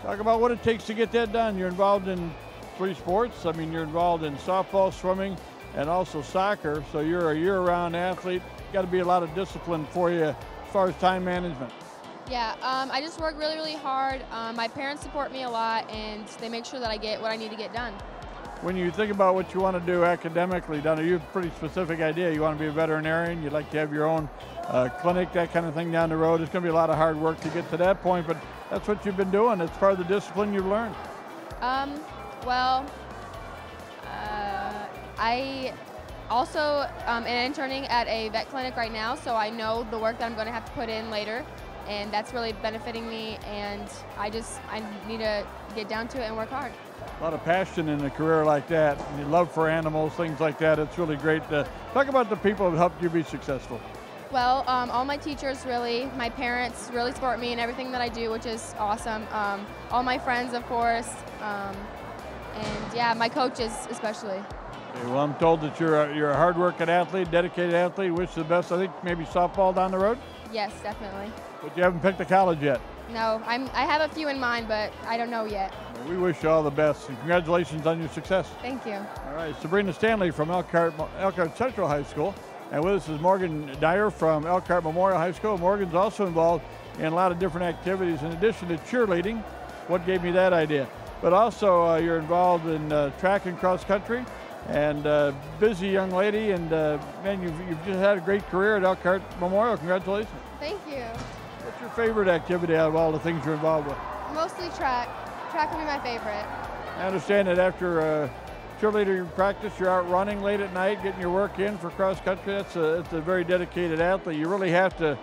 Talk about what it takes to get that done. You're involved in 3 sports. I mean, you're involved in softball, swimming, and also soccer. So you're a year-round athlete. Got to be a lot of discipline for you as far as time management. Yeah, I just work really, really hard. My parents support me a lot, and they make sure that I get what I need to get done. When you think about what you want to do academically, Donna, you have a pretty specific idea. You want to be a veterinarian, you'd like to have your own clinic, that kind of thing down the road. It's going to be a lot of hard work to get to that point, but that's what you've been doing. It's part of the discipline you've learned. I also am interning at a vet clinic right now, so I know the work that I'm going to have to put in later, and that's really benefiting me, and I need to get down to it and work hard. A lot of passion in a career like that, and your love for animals, things like that. It's really great. Talk about the people who helped you be successful. Well, all my teachers really, my parents really support me in everything that I do, which is awesome. All my friends, of course, and yeah, my coaches especially. Okay, well, I'm told that you're a hard-working athlete, dedicated athlete. Wish you the best. I think maybe softball down the road? Yes, definitely. But you haven't picked a college yet. No, I have a few in mind, but I don't know yet. Well, we wish you all the best, and congratulations on your success. Thank you. All right, Sabrina Stanley from Elkhart Central High School. And with us is Morgan Dyer from Elkhart Memorial High School. Morgan's also involved in a lot of different activities in addition to cheerleading. What gave me that idea? But also you're involved in track and cross country, and busy young lady, and man, you've just had a great career at Elkhart Memorial. Congratulations. Thank you. What's your favorite activity out of all the things you're involved with? Mostly track. Track would be my favorite. I understand that after cheerleader practice, you're out running late at night, getting your work in for cross country. It's a very dedicated athlete. You really have to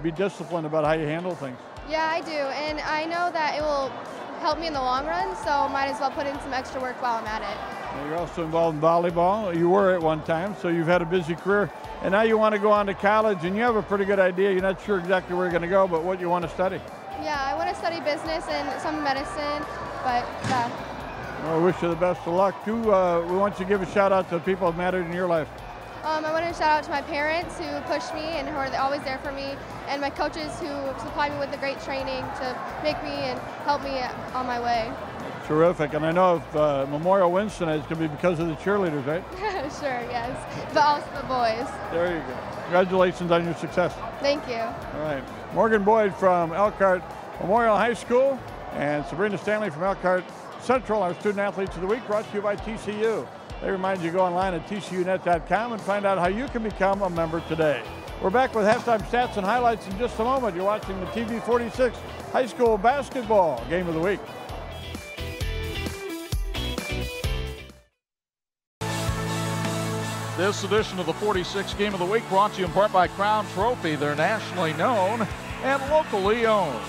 be disciplined about how you handle things. Yeah, I do, and I know that it will help me in the long run, so might as well put in some extra work while I'm at it. Now you're also involved in volleyball. You were at one time, so you've had a busy career. And now you want to go on to college, and you have a pretty good idea. You're not sure exactly where you're going to go, but what you want to study. Yeah, I want to study business and some medicine, but yeah. Well, I wish you the best of luck. We want you to give a shout out to the people that mattered in your life. I want to shout out to my parents who pushed me and who are always there for me, and my coaches who supplied me with the great training to make me and help me on my way. Terrific, and I know if Memorial wins tonight, it's going to be because of the cheerleaders, right? Sure, yes, but also the boys. There you go. Congratulations on your success. Thank you. All right, Morgan Boyd from Elkhart Memorial High School, and Sabrina Stanley from Elkhart Central, our Student Athletes of the Week, brought to you by TCU. They remind you to go online at tcunet.com and find out how you can become a member today. We're back with halftime stats and highlights in just a moment. You're watching the TV 46 High School Basketball Game of the Week. This edition of the 46 Game of the Week brought to you in part by Crown Trophy. They're nationally known and locally owned.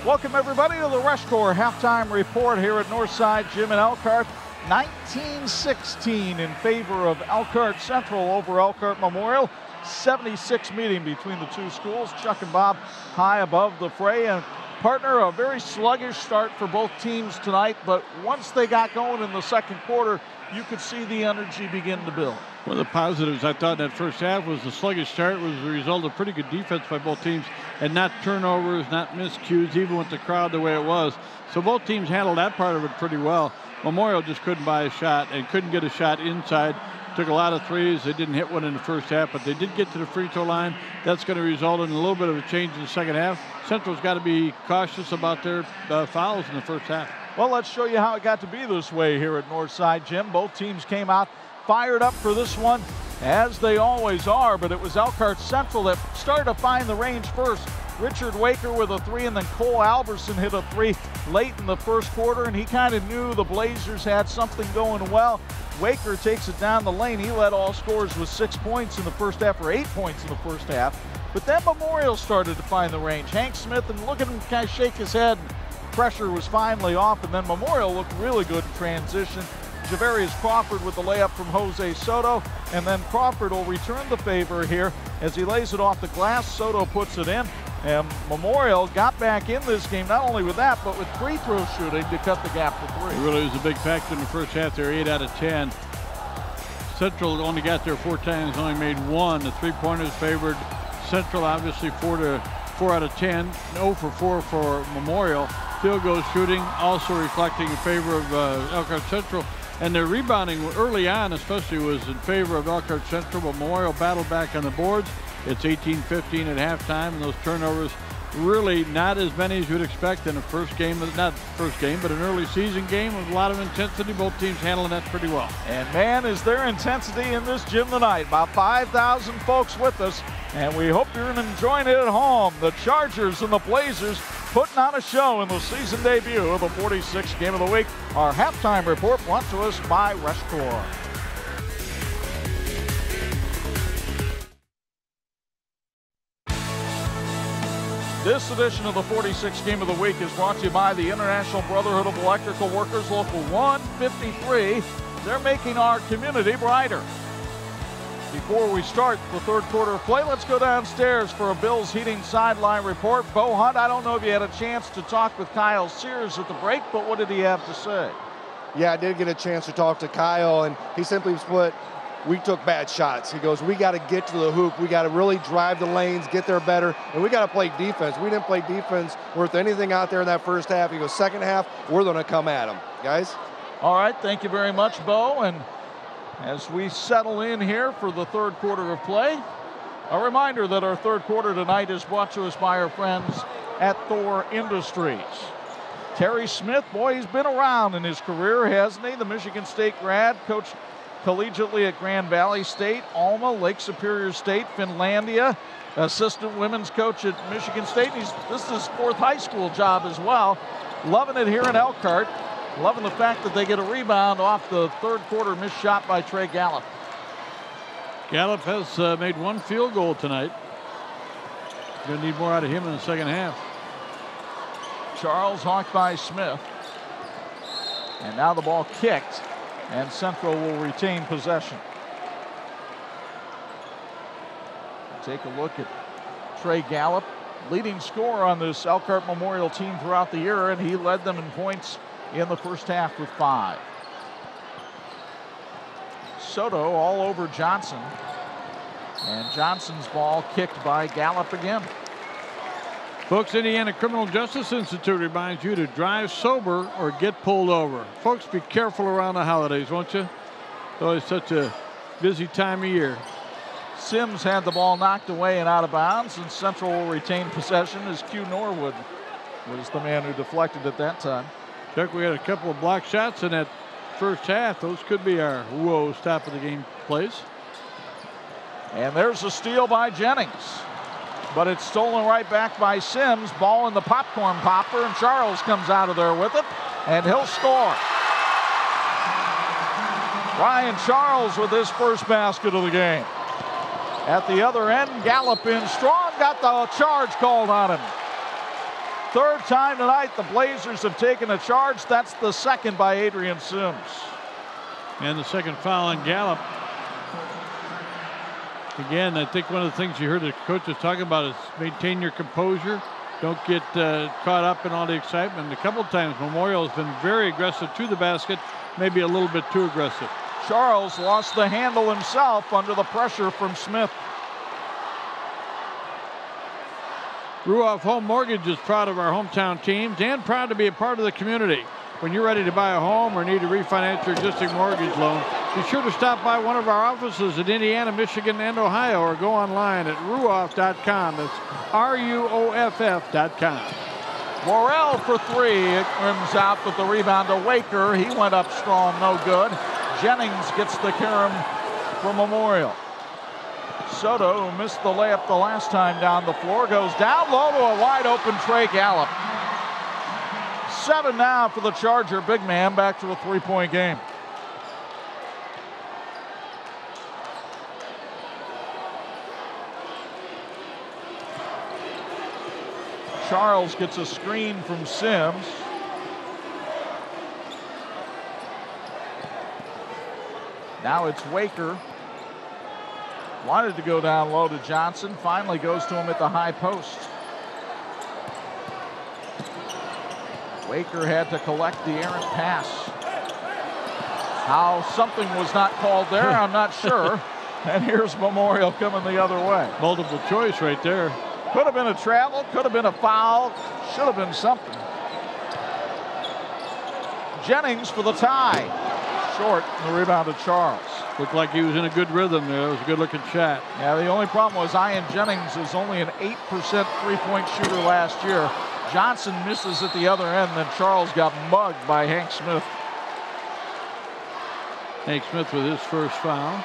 Welcome everybody to the Rush Corps halftime report here at Northside Gym in Elkhart. 19-16 in favor of Elkhart Central over Elkhart Memorial. 76 meeting between the two schools. Chuck and Bob high above the fray. And partner, a very sluggish start for both teams tonight, but once they got going in the second quarter, you could see the energy begin to build. One of the positives I thought in that first half was the sluggish start was the result of pretty good defense by both teams, and not turnovers, not miscues, even with the crowd the way it was. So both teams handled that part of it pretty well. Memorial just couldn't buy a shot and couldn't get a shot inside. Took a lot of threes. They didn't hit one in the first half, but they did get to the free throw line. That's going to result in a little bit of a change in the second half. Central's got to be cautious about their fouls in the first half. Well, let's show you how it got to be this way here at Northside Gym. Both teams came out fired up for this one, as they always are, but it was Elkhart Central that started to find the range first. Richard Waker with a three, and then Cole Alberson hit a three late in the first quarter, and he kind of knew the Blazers had something going well. Waker takes it down the lane. He led all scorers with 6 points in the first half, or 8 points in the first half. But then Memorial started to find the range. Hank Smith, and look at him kind of shake his head. Pressure was finally off, and then Memorial looked really good in transition. Javarius Crawford with the layup from Jose Soto, and then Crawford will return the favor here as he lays it off the glass. Soto puts it in, and Memorial got back in this game not only with that, but with free throw shooting to cut the gap to three. It really was a big factor in the first half. They're 8 out of 10. Central only got there 4 times, only made 1. The three-pointers favored Central, obviously 4 out of 10. 0 for 4 for Memorial. Field goal shooting also reflecting in favor of Elkhart Central. And their rebounding early on especially was in favor of Elkhart Central, but Memorial battled back on the boards. It's 18-15 at halftime, and those turnovers really not as many as you'd expect in a first game, not first game, but an early season game with a lot of intensity. Both teams handling that pretty well. And man, is there intensity in this gym tonight. About 5,000 folks with us, and we hope you're enjoying it at home. The Chargers and the Blazers putting on a show in the season debut of the 46th Game of the Week. Our halftime report brought to us by Rush Corps. This edition of the 46th Game of the Week is brought to you by the International Brotherhood of Electrical Workers, Local 153. They're making our community brighter. Before we start the third quarter of play, let's go downstairs for a Bills Heating sideline report. Bo Hunt, I don't know if you had a chance to talk with Kyle Sears at the break, but what did he have to say? Yeah, I did get a chance to talk to Kyle, and he simply put, we took bad shots. He goes, we got to get to the hoop. We got to really drive the lanes, get there better, and we got to play defense. We didn't play defense worth anything out there in that first half. He goes, second half, we're going to come at them. Guys? All right, thank you very much, Bo. And as we settle in here for the third quarter of play, a reminder that our third quarter tonight is brought to us by our friends at Thor Industries. Terry Smith, boy, he's been around in his career, hasn't he? The Michigan State grad, coached collegiately at Grand Valley State, Alma, Lake Superior State, Finlandia, assistant women's coach at Michigan State. This is his fourth high school job as well. Loving it here in Elkhart. Loving the fact that they get a rebound off the third quarter missed shot by Trey Gallup. Gallup has made one field goal tonight. Going to need more out of him in the second half. Charles hawked by Smith. And now the ball kicked, and Central will retain possession. Take a look at Trey Gallup, leading scorer on this Elkhart Memorial team throughout the year, and he led them in points in the first half with 5. Soto all over Johnson. And Johnson's ball kicked by Gallup again. Folks, Indiana Criminal Justice Institute reminds you to drive sober or get pulled over. Folks, be careful around the holidays, won't you? It's always such a busy time of year. Sims had the ball knocked away and out of bounds, and Central will retain possession as Q Norwood was the man who deflected at that time. Chuck, we had a couple of block shots in that first half. Those could be our woes top of the game plays. And there's a steal by Jennings. But it's stolen right back by Sims. Ball in the popcorn popper, and Charles comes out of there with it, and he'll score. Ryan Charles with his first basket of the game. At the other end, Gallup in strong, got the charge called on him. Third time tonight the Blazers have taken a charge. That's the second by Adrian Sims. And the second foul on Gallup. Again, I think one of the things you heard the coaches talking about is maintain your composure. Don't get caught up in all the excitement. A couple of times Memorial has been very aggressive to the basket, maybe a little bit too aggressive. Charles lost the handle himself under the pressure from Smith. Ruoff Home Mortgage is proud of our hometown teams and proud to be a part of the community. When you're ready to buy a home or need to refinance your existing mortgage loan, be sure to stop by one of our offices in Indiana, Michigan, and Ohio, or go online at ruoff.com. That's RUOFF.com. Morrell for 3. It rims out with the rebound to Waker. He went up strong, no good. Jennings gets the carom for Memorial. Soto, who missed the layup the last time down the floor, goes down low to a wide open Trey Gallup. 7 now for the Charger big man, back to a 3-point game. Charles gets a screen from Sims. Now it's Waker. Wanted to go down low to Johnson. Finally goes to him at the high post. Waker had to collect the errant pass. How something was not called there, I'm not sure. And here's Memorial coming the other way. Multiple choice right there. Could have been a travel, could have been a foul, should have been something. Jennings for the tie. Short, the rebound to Charles. Looked like he was in a good rhythm there. It was a good-looking shot. Yeah, the only problem was Ian Jennings is only an 8% three-point shooter last year. Johnson misses at the other end, then Charles got mugged by Hank Smith. Hank Smith with his first foul.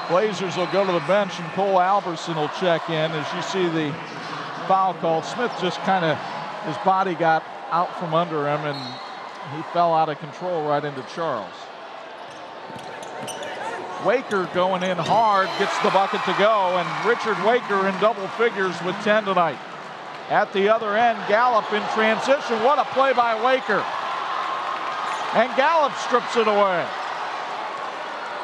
Blazers will go to the bench, and Cole Alberson will check in. As you see the foul called, Smith just kind of, his body got out from under him, and he fell out of control right into Charles. Waker going in hard, gets the bucket to go, and Richard Waker in double figures with 10 tonight. At the other end, Gallup in transition. What a play by Waker. And Gallup strips it away.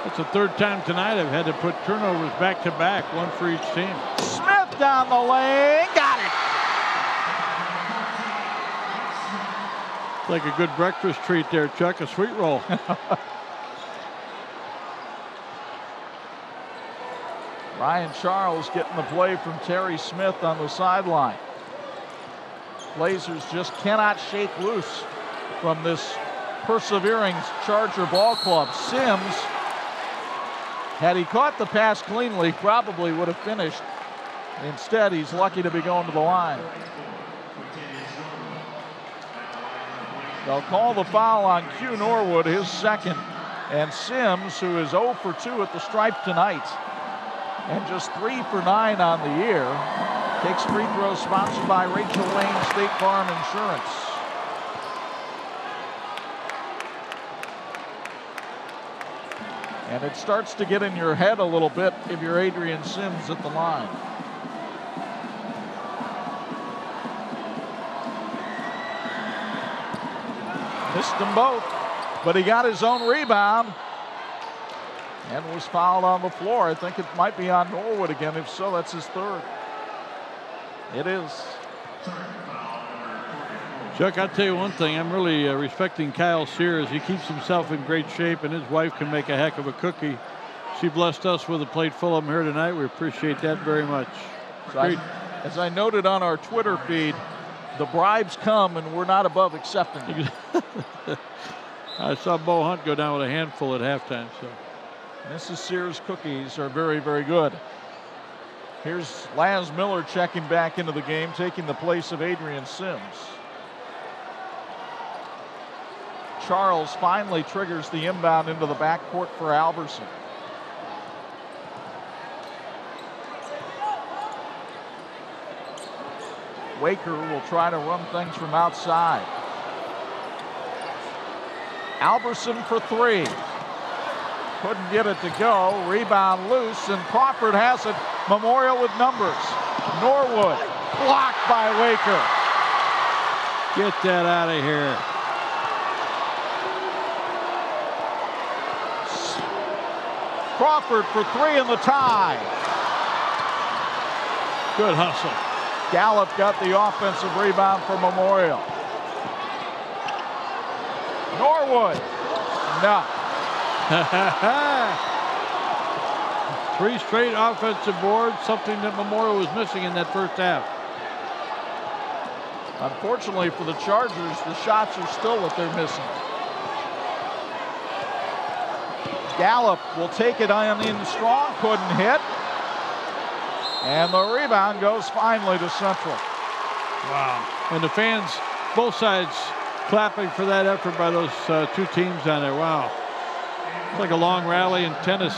That's the third time tonight I've had to put turnovers back to back, one for each team. Smith down the lane, got it. It's like a good breakfast treat there, Chuck, a sweet roll. Ryan Charles getting the play from Terry Smith on the sideline. Blazers just cannot shake loose from this persevering Charger ball club. Sims, had he caught the pass cleanly, probably would have finished. Instead, he's lucky to be going to the line. They'll call the foul on Q Norwood, his second. And Sims, who is 0 for 2 at the stripe tonight, and just 3 for 9 on the year, takes free throws sponsored by Rachel Lane State Farm Insurance. And it starts to get in your head a little bit if you're Adrian Sims at the line. Missed them both, but he got his own rebound and was fouled on the floor. I think it might be on Norwood again. If so, that's his third. It is. Chuck, I'll tell you one thing. I'm really respecting Kyle Sears. He keeps himself in great shape, and his wife can make a heck of a cookie. She blessed us with a plate full of them here tonight. We appreciate that very much. So as I noted on our Twitter feed, the bribes come, and we're not above accepting them. I saw Bo Hunt go down with a handful at halftime. So Mrs. Sears cookies are very, very good. Here's Laz Miller checking back into the game, taking the place of Adrian Sims. Charles finally triggers the inbound into the backcourt for Alberson. Waker will try to run things from outside. Alberson for three. Couldn't get it to go. Rebound loose, and Crawford has it. Memorial with numbers. Norwood blocked by Waker. Get that out of here. Crawford for three in the tie. Good hustle. Gallup got the offensive rebound for Memorial. Norwood. No. 3 straight offensive boards, something that Memorial was missing in that first half. Unfortunately for the Chargers, the shots are still what they're missing. Gallup will take it on in strong, couldn't hit. And the rebound goes finally to Central. Wow. And the fans, both sides, clapping for that effort by those two teams down there. Wow. It's like a long rally in tennis.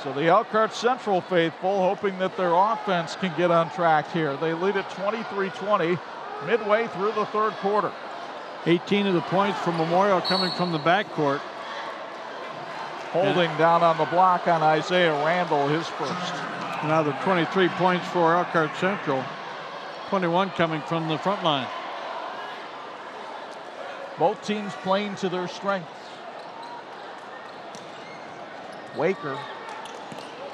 So the Elkhart Central faithful hoping that their offense can get on track here. They lead at 23-20 midway through the third quarter. 18 of the points from Memorial coming from the backcourt. Holding down on the block on Isaiah Randall, his first. Now the 23 points for Elkhart Central. 21 coming from the front line. Both teams playing to their strengths. Waker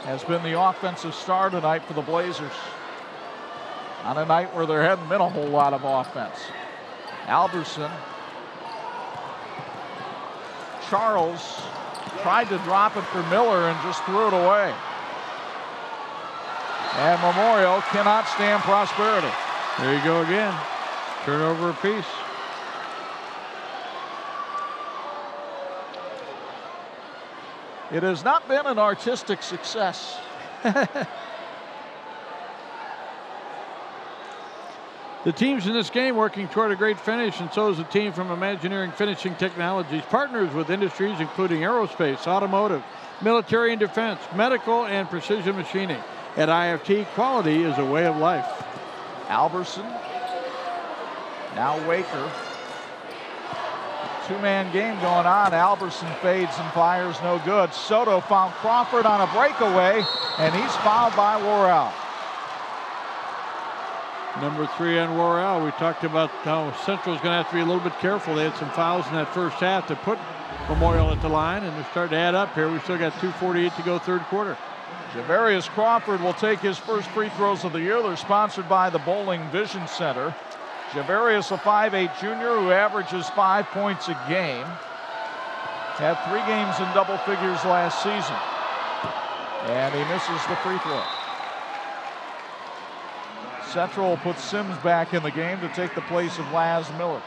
has been the offensive star tonight for the Blazers on a night where there hadn't been a whole lot of offense. Alberson. Charles tried to drop it for Miller and just threw it away. And Memorial cannot stand prosperity. There you go again. Turnover apiece. It has not been an artistic success. The teams in this game working toward a great finish, and so is the team from Imagineering Finishing Technologies, partners with industries including aerospace, automotive, military and defense, medical, and precision machining. At IFT, quality is a way of life. Alberson, now Waker. Two-man game going on. Alberson fades and fires, no good. Soto found Crawford on a breakaway, and he's fouled by Worrell. Number 3 on Royale. We talked about how Central's going to have to be a little bit careful. They had some fouls in that first half to put Memorial at the line, and they're starting to add up here. We still got 2:48 to go third quarter. Javarius Crawford will take his first free throws of the year. They're sponsored by the Bowling Vision Center. Javarius, a 5'8" junior who averages 5 points a game. Had 3 games in double figures last season. And he misses the free throw. Central puts Sims back in the game to take the place of Laz Miller.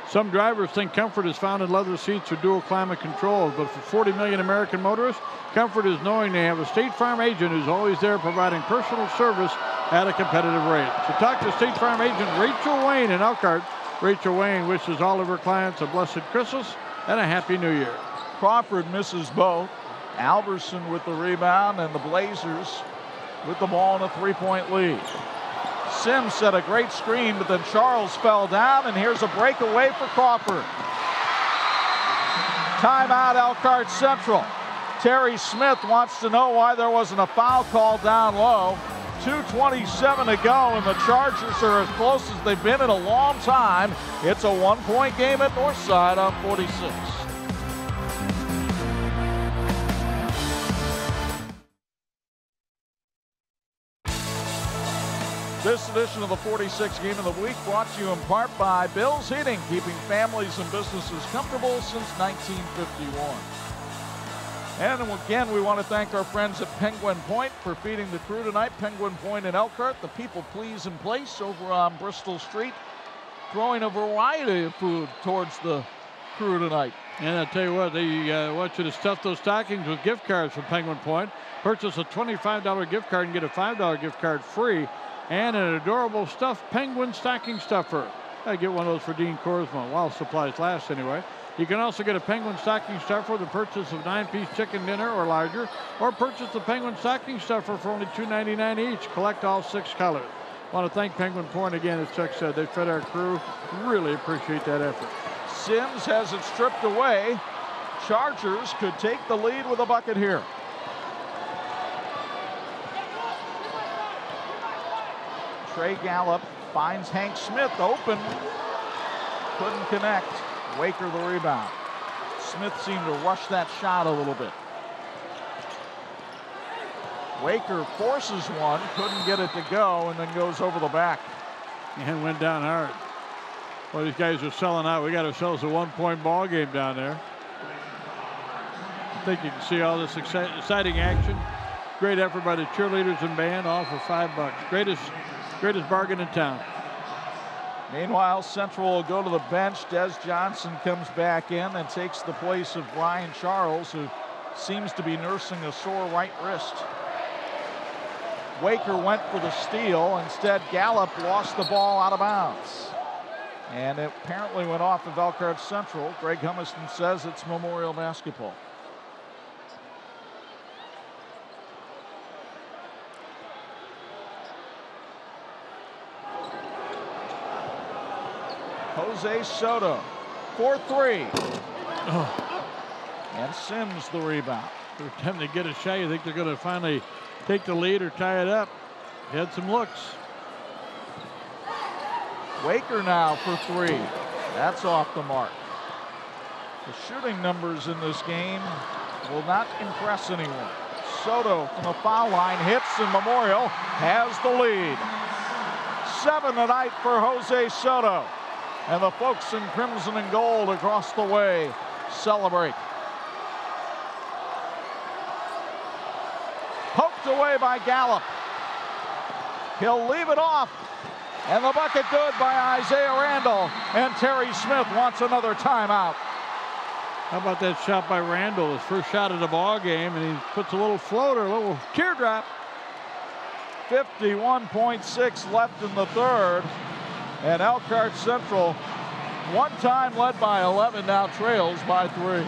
Some drivers think comfort is found in leather seats or dual climate controls, but for 40 million American motorists, comfort is knowing they have a State Farm agent who's always there providing personal service at a competitive rate. So talk to State Farm agent Rachel Wayne in Elkhart. Rachel Wayne wishes all of her clients a blessed Christmas and a Happy New Year. Crawford misses both. Alberson with the rebound, and the Blazers with the ball in a 3-point lead. Sims set a great screen, but then Charles fell down, and here's a breakaway for Crawford. Timeout, Elkhart Central. Terry Smith wants to know why there wasn't a foul call down low. 2:27 to go, and the Chargers are as close as they've been in a long time. It's a 1-point game at Northside on 46. This edition of the 46 Game of the Week brought to you in part by Bill's Heating, keeping families and businesses comfortable since 1951. And again, we want to thank our friends at Penguin Point for feeding the crew tonight. Penguin Point in Elkhart, the people pleasing place over on Bristol Street, throwing a variety of food towards the crew tonight. And I'll tell you what, they want you to stuff those stockings with gift cards from Penguin Point. Purchase a $25 gift card and get a $5 gift card free. And an adorable stuffed penguin stocking stuffer. I get one of those for Dean Korsma while supplies last anyway. You can also get a penguin stocking stuffer with the purchase of 9-piece chicken dinner or larger, or purchase the penguin stocking stuffer for only $2.99 each. Collect all 6 colors. I want to thank Penguin Point again, as Chuck said. They fed our crew. Really appreciate that effort. Sims has it stripped away. Chargers could take the lead with a bucket here. Trey Gallup finds Hank Smith open. Couldn't connect. Waker the rebound. Smith seemed to rush that shot a little bit. Waker forces one, couldn't get it to go, and then goes over the back. And went down hard. Well, these guys are selling out. We got ourselves a 1-point ball game down there. I think you can see all this exciting action. Great effort by the cheerleaders and band, all for $5. Greatest bargain in town. Meanwhile, Central will go to the bench. Des Johnson comes back in and takes the place of Brian Charles, who seems to be nursing a sore right wrist. Waker went for the steal. Instead, Gallup lost the ball out of bounds. And it apparently went off of Elkhart Central. Greg Humiston says it's Memorial basketball. Jose Soto for 3. Oh. And Sims the rebound. Every time they get a shot, you think they're going to finally take the lead or tie it up. He had some looks. Waker now for 3. That's off the mark. The shooting numbers in this game will not impress anyone. Soto from the foul line hits, and Memorial has the lead. 7 tonight for Jose Soto. And the folks in crimson and gold across the way celebrate. Poked away by Gallup. He'll leave it off. And the bucket good by Isaiah Randall. And Terry Smith wants another timeout. How about that shot by Randall? His first shot of the ball game, and he puts a little floater, a little teardrop. 51.6 left in the third. And Elkhart Central, one time led by 11, now trails by 3.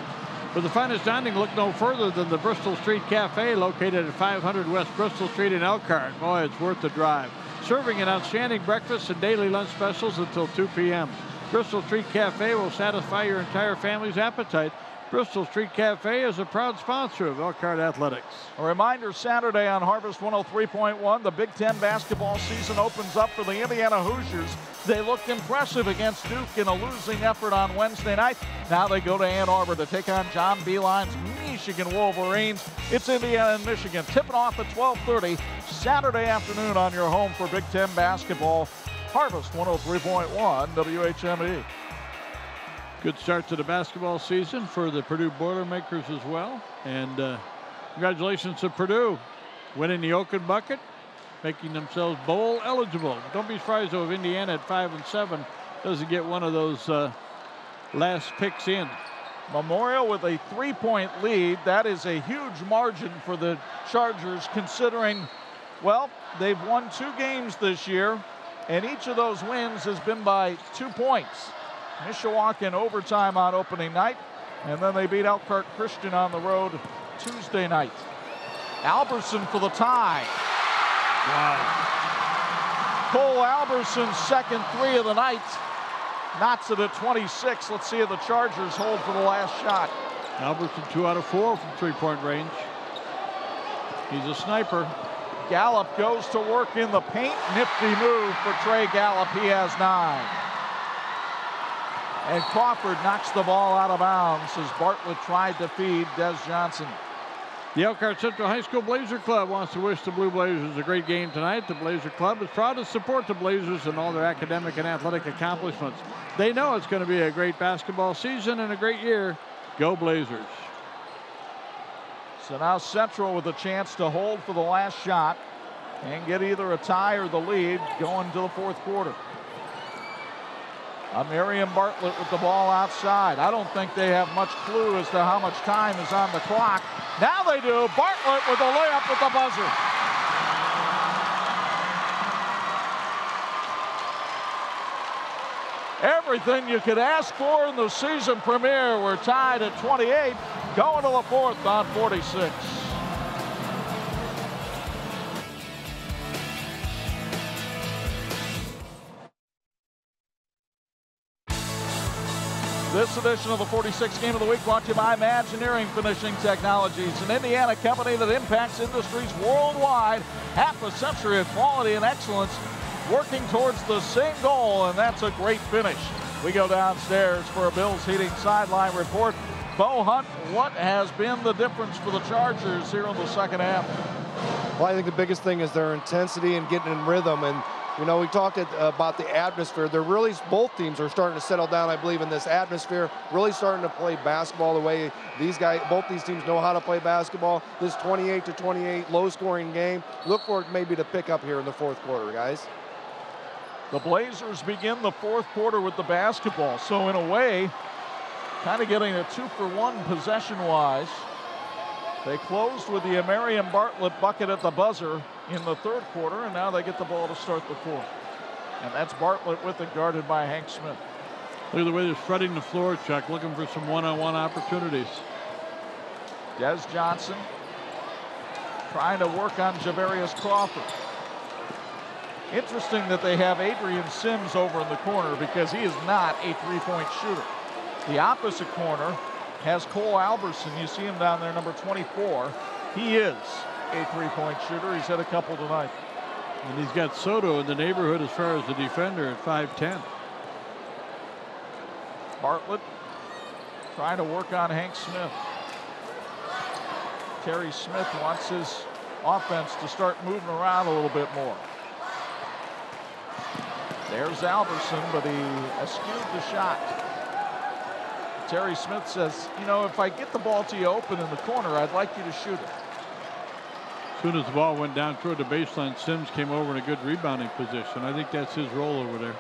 For the finest dining, look no further than the Bristol Street Cafe, located at 500 West Bristol Street in Elkhart. Boy, it's worth the drive. Serving an outstanding breakfast and daily lunch specials until 2 p.m. Bristol Street Cafe will satisfy your entire family's appetite. Bristol Street Cafe is a proud sponsor of Elkhart Athletics. A reminder, Saturday on Harvest 103.1, the Big Ten basketball season opens up for the Indiana Hoosiers. They looked impressive against Duke in a losing effort on Wednesday night. Now they go to Ann Arbor to take on John Beeline's Michigan Wolverines. It's Indiana and Michigan tipping off at 12:30 Saturday afternoon on your home for Big Ten basketball. Harvest 103.1 WHME. Good start to the basketball season for the Purdue Boilermakers as well. And congratulations to Purdue winning the Oaken Bucket, making themselves bowl eligible. Don't be surprised though if Indiana at 5-7 doesn't get one of those last picks in. Memorial with a 3-point lead. That is a huge margin for the Chargers, considering, well, they've won 2 games this year, and each of those wins has been by 2 points. Mishawaka in overtime on opening night, and then they beat Elkhart Christian on the road Tuesday night. Alberson for the tie. Wow. Cole Alberson's second 3 of the night. Knots it at 26. Let's see if the Chargers hold for the last shot. Alberson 2 out of 4 from three-point range. He's a sniper. Gallup goes to work in the paint. Nifty move for Trey Gallup. He has 9. And Crawford knocks the ball out of bounds as Bartlett tried to feed Des Johnson. The Elkhart Central High School Blazer Club wants to wish the Blue Blazers a great game tonight. The Blazer Club is proud to support the Blazers in all their academic and athletic accomplishments. They know it's going to be a great basketball season and a great year. Go Blazers. So now Central with a chance to hold for the last shot and get either a tie or the lead going to the fourth quarter. Miriam Bartlett with the ball outside. I don't think they have much clue as to how much time is on the clock. Now they do. Bartlett with the layup with the buzzer. Everything you could ask for in the season premiere. We're tied at 28, going to the fourth on 46. This edition of the 46th Game of the Week brought to you by Imagineering Finishing Technologies, an Indiana company that impacts industries worldwide. Half a century of quality and excellence, working towards the same goal, and that's a great finish. We go downstairs for a Bills Heating sideline report. Bo Hunt, what has been the difference for the Chargers here in the second half? Well, I think the biggest thing is their intensity and getting in rhythm. And you know, we talked about the atmosphere. They're really, both teams are starting to settle down, I believe, in this atmosphere, really starting to play basketball the way these guys, both these teams know how to play basketball. This 28-28 low-scoring game, look for it maybe to pick up here in the fourth quarter, guys. The Blazers begin the fourth quarter with the basketball. So in a way, kind of getting a 2-for-1 possession-wise. They closed with the Miriam Bartlett bucket at the buzzer in the third quarter, and now they get the ball to start the fourth. And that's Bartlett with it, guarded by Hank Smith. Look at the way they're spreading the floor, Chuck, looking for some one-on-one opportunities. Des Johnson trying to work on Javarius Crawford. Interesting that they have Adrian Sims over in the corner because he is not a three-point shooter. The opposite corner has Cole Alberson. You see him down there, number 24. He is a three-point shooter. He's had a couple tonight. And he's got Soto in the neighborhood as far as the defender at 5'10". Bartlett trying to work on Hank Smith. Terry Smith wants his offense to start moving around a little bit more. There's Alberson, but he eschewed the shot. Terry Smith says, you know, if I get the ball to you open in the corner, I'd like you to shoot it. As soon as the ball went down toward the baseline, Sims came over in a good rebounding position. I think that's his role over there.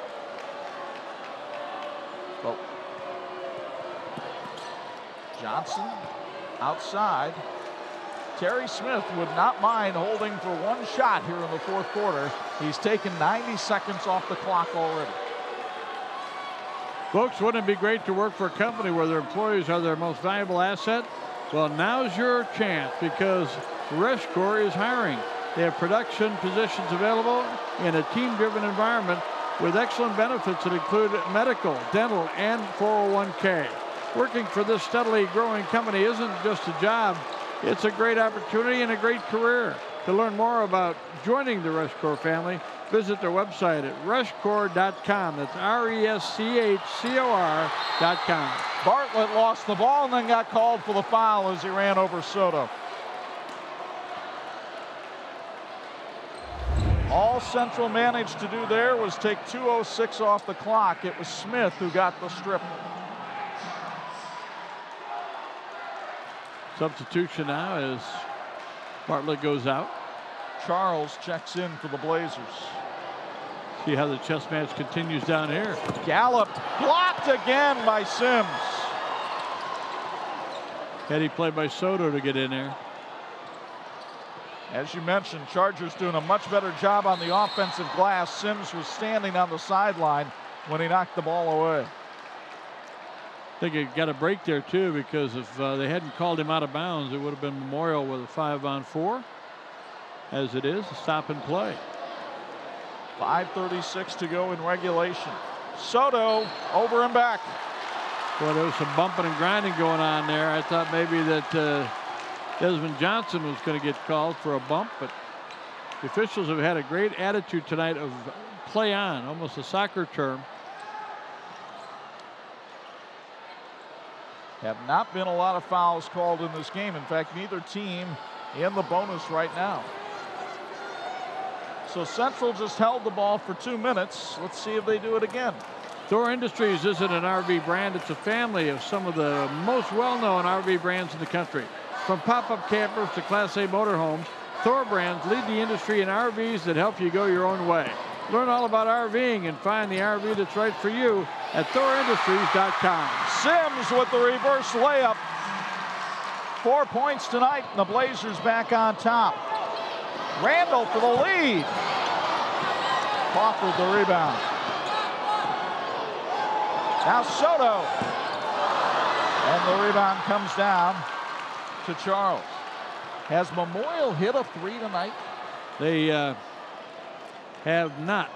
Oh. Johnson outside. Terry Smith would not mind holding for one shot here in the fourth quarter. He's taken 90 seconds off the clock already. Folks, wouldn't it be great to work for a company where their employees are their most valuable asset? Well, now's your chance because Reshcore is hiring. They have production positions available in a team-driven environment with excellent benefits that include medical, dental, and 401k. working for this steadily growing company isn't just a job, it's a great opportunity and a great career. To learn more about joining the Rushcore family, visit their website at rushcore.com. That's RESCHCOR.com. Bartlett lost the ball and then got called for the foul as he ran over Soto. All Central managed to do there was take 2:06 off the clock. It was Smith who got the strip. Substitution now as Bartlett goes out. Charles checks in for the Blazers. See how the chess match continues down here. Gallup blocked again by Sims. Heady play by Soto to get in there. As you mentioned, Chargers doing a much better job on the offensive glass. Sims was standing on the sideline when he knocked the ball away. I think it got a break there too, because if they hadn't called him out of bounds, it would have been Memorial with a 5-on-4. As it is, a stop and play. 5:36 to go in regulation. Soto over and back. Well, there was some bumping and grinding going on there. I thought maybe that Desmond Johnson was going to get called for a bump, but the officials have had a great attitude tonight of play on, almost a soccer term. Have not been a lot of fouls called in this game. In fact, neither team in the bonus right now. So Central just held the ball for 2 minutes. Let's see if they do it again. Thor Industries isn't an RV brand. It's a family of some of the most well-known RV brands in the country. From pop-up campers to Class A motorhomes, Thor brands lead the industry in RVs that help you go your own way. Learn all about RVing and find the RV that's right for you at ThorIndustries.com. Sims with the reverse layup. 4 points tonight, and the Blazers back on top. Randall for the lead. Crawford the rebound. Now Soto. And the rebound comes down to Charles. Has Memorial hit a three tonight? They have not.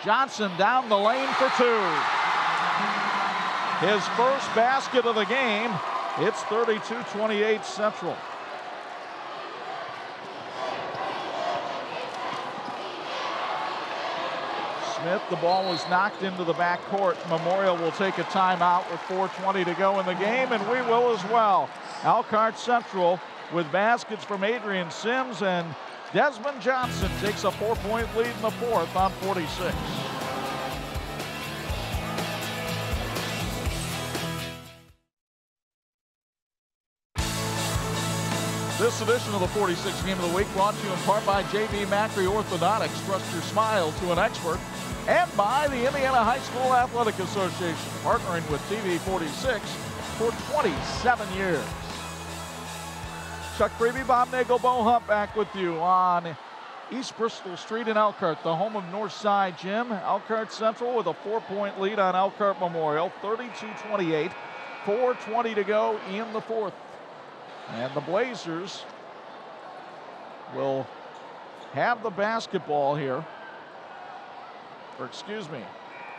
Johnson down the lane for two. His first basket of the game. It's 32-28 Central. Smith, the ball was knocked into the backcourt. Memorial will take a timeout with 4:20 to go in the game, and we will as well. Elkhart Central with baskets from Adrian Sims, and Desmond Johnson takes a 4-point lead in the fourth on 46. This edition of the 46 Game of the Week brought to you in part by J.B. Macri Orthodontics. Trust your smile to an expert. And by the Indiana High School Athletic Association, partnering with TV 46 for 27 years. Chuck Freeby, Bob Nagel, Bo Hunt back with you on East Bristol Street in Elkhart, the home of Northside Gym. Elkhart Central with a 4-point lead on Elkhart Memorial, 32-28, 4:20 to go in the fourth. And the Blazers will have the basketball here. Or excuse me,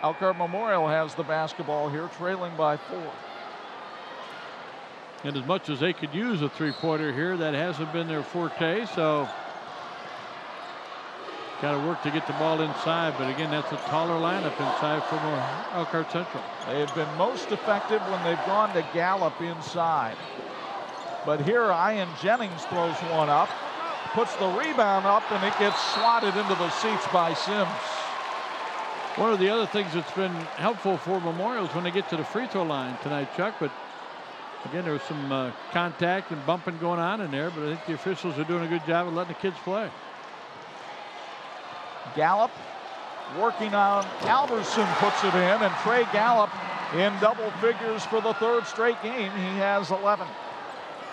Elkhart Memorial has the basketball here, trailing by 4. And as much as they could use a three-pointer here, that hasn't been their forte, so got to work to get the ball inside. But again, that's a taller lineup inside for Elkhart Central. They have been most effective when they've gone to Gallup inside. But here, Ian Jennings throws one up, puts the rebound up, and it gets swatted into the seats by Sims. One of the other things that's been helpful for Memorial is when they get to the free throw line tonight, Chuck. But again, there was some contact and bumping going on in there, but I think the officials are doing a good job of letting the kids play. Gallup working on Alverson, puts it in, and Trey Gallup in double figures for the third straight game. He has 11.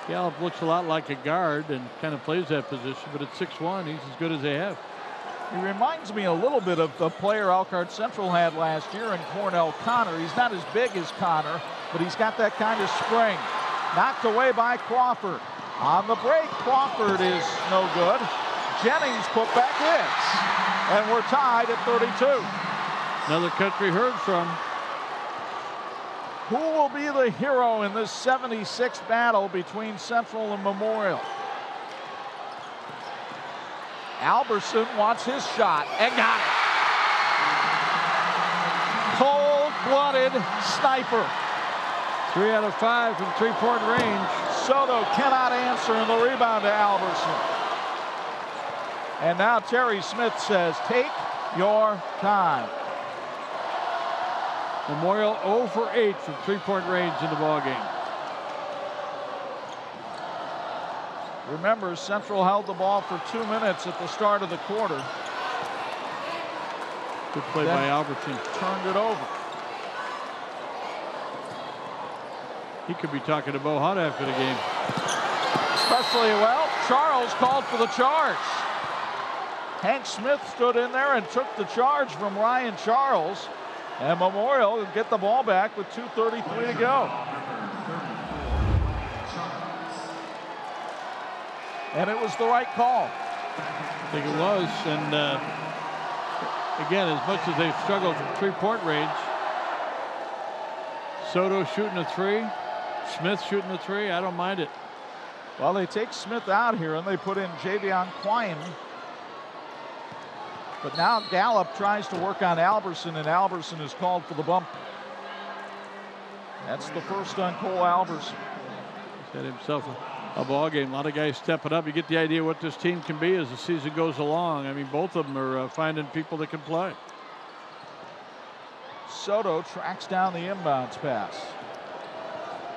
Gallup looks a lot like a guard and kind of plays that position, but at 6'1", he's as good as they have. He reminds me a little bit of the player Elkhart Central had last year in Cornell Connor. He's not as big as Connor, but he's got that kind of spring. Knocked away by Crawford. On the break, Crawford is no good. Jennings put back hits. And we're tied at 32. Another country heard from. Who will be the hero in this 76 battle between Central and Memorial? Alberson wants his shot and got it. Cold-blooded sniper. 3 out of 5 from three-point range. Soto cannot answer in the rebound to Alberson. And now Terry Smith says, take your time. Memorial 0 for 8 from three-point range in the ballgame. Remember, Central held the ball for 2 minutes at the start of the quarter. Good play by Albertson. Turned it over. He could be talking to Bo Hunt after the game. Especially, well, Charles called for the charge. Hank Smith stood in there and took the charge from Ryan Charles. And Memorial will get the ball back with 2:33 to go. And it was the right call. I think it was. And again, as much as they've struggled from three-point range, Soto shooting a 3, Smith shooting a 3, I don't mind it. Well, they take Smith out here and they put in Javion Quine. But now Gallup tries to work on Alberson, and Alberson is called for the bump. That's the first on Cole Alberson. He's had himself a ball game. A lot of guys stepping up. You get the idea what this team can be as the season goes along. I mean, both of them are finding people that can play. Soto tracks down the inbounds pass.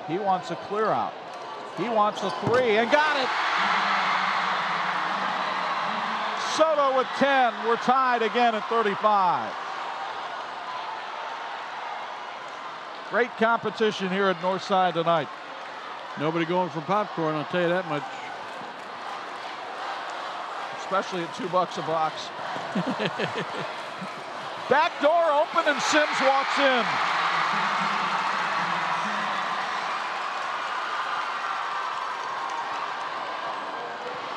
He wants a clear out. He wants a 3 and got it. Soto with 10. We're tied again at 35. Great competition here at Northside tonight. Nobody going for popcorn, I'll tell you that much. Especially at $2 a box. Back door open and Sims walks in.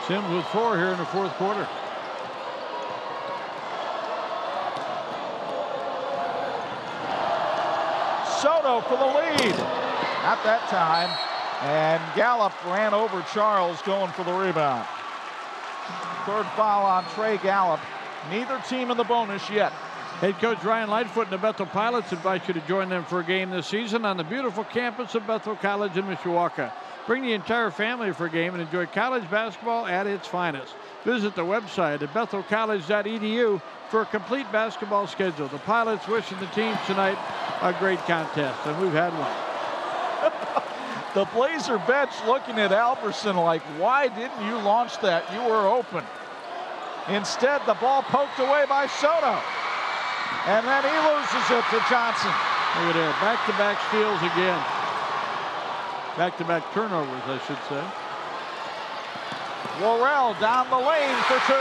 Sims with 4 here in the fourth quarter. Soto for the lead. Not that time. And Gallup ran over Charles going for the rebound. Third foul on Trey Gallup. Neither team in the bonus yet. Head coach Ryan Lightfoot and the Bethel Pilots invite you to join them for a game this season on the beautiful campus of Bethel College in Mishawaka. Bring the entire family for a game and enjoy college basketball at its finest. Visit the website at bethelcollege.edu for a complete basketball schedule. The Pilots wishing the teams tonight a great contest, and we've had one. The Blazer bench looking at Alberson like, why didn't you launch that? You were open. Instead, the ball poked away by Soto. And then he loses it to Johnson. Look at that, back-to-back steals again. Back-to-back turnovers, I should say. Worrell down the lane for 2.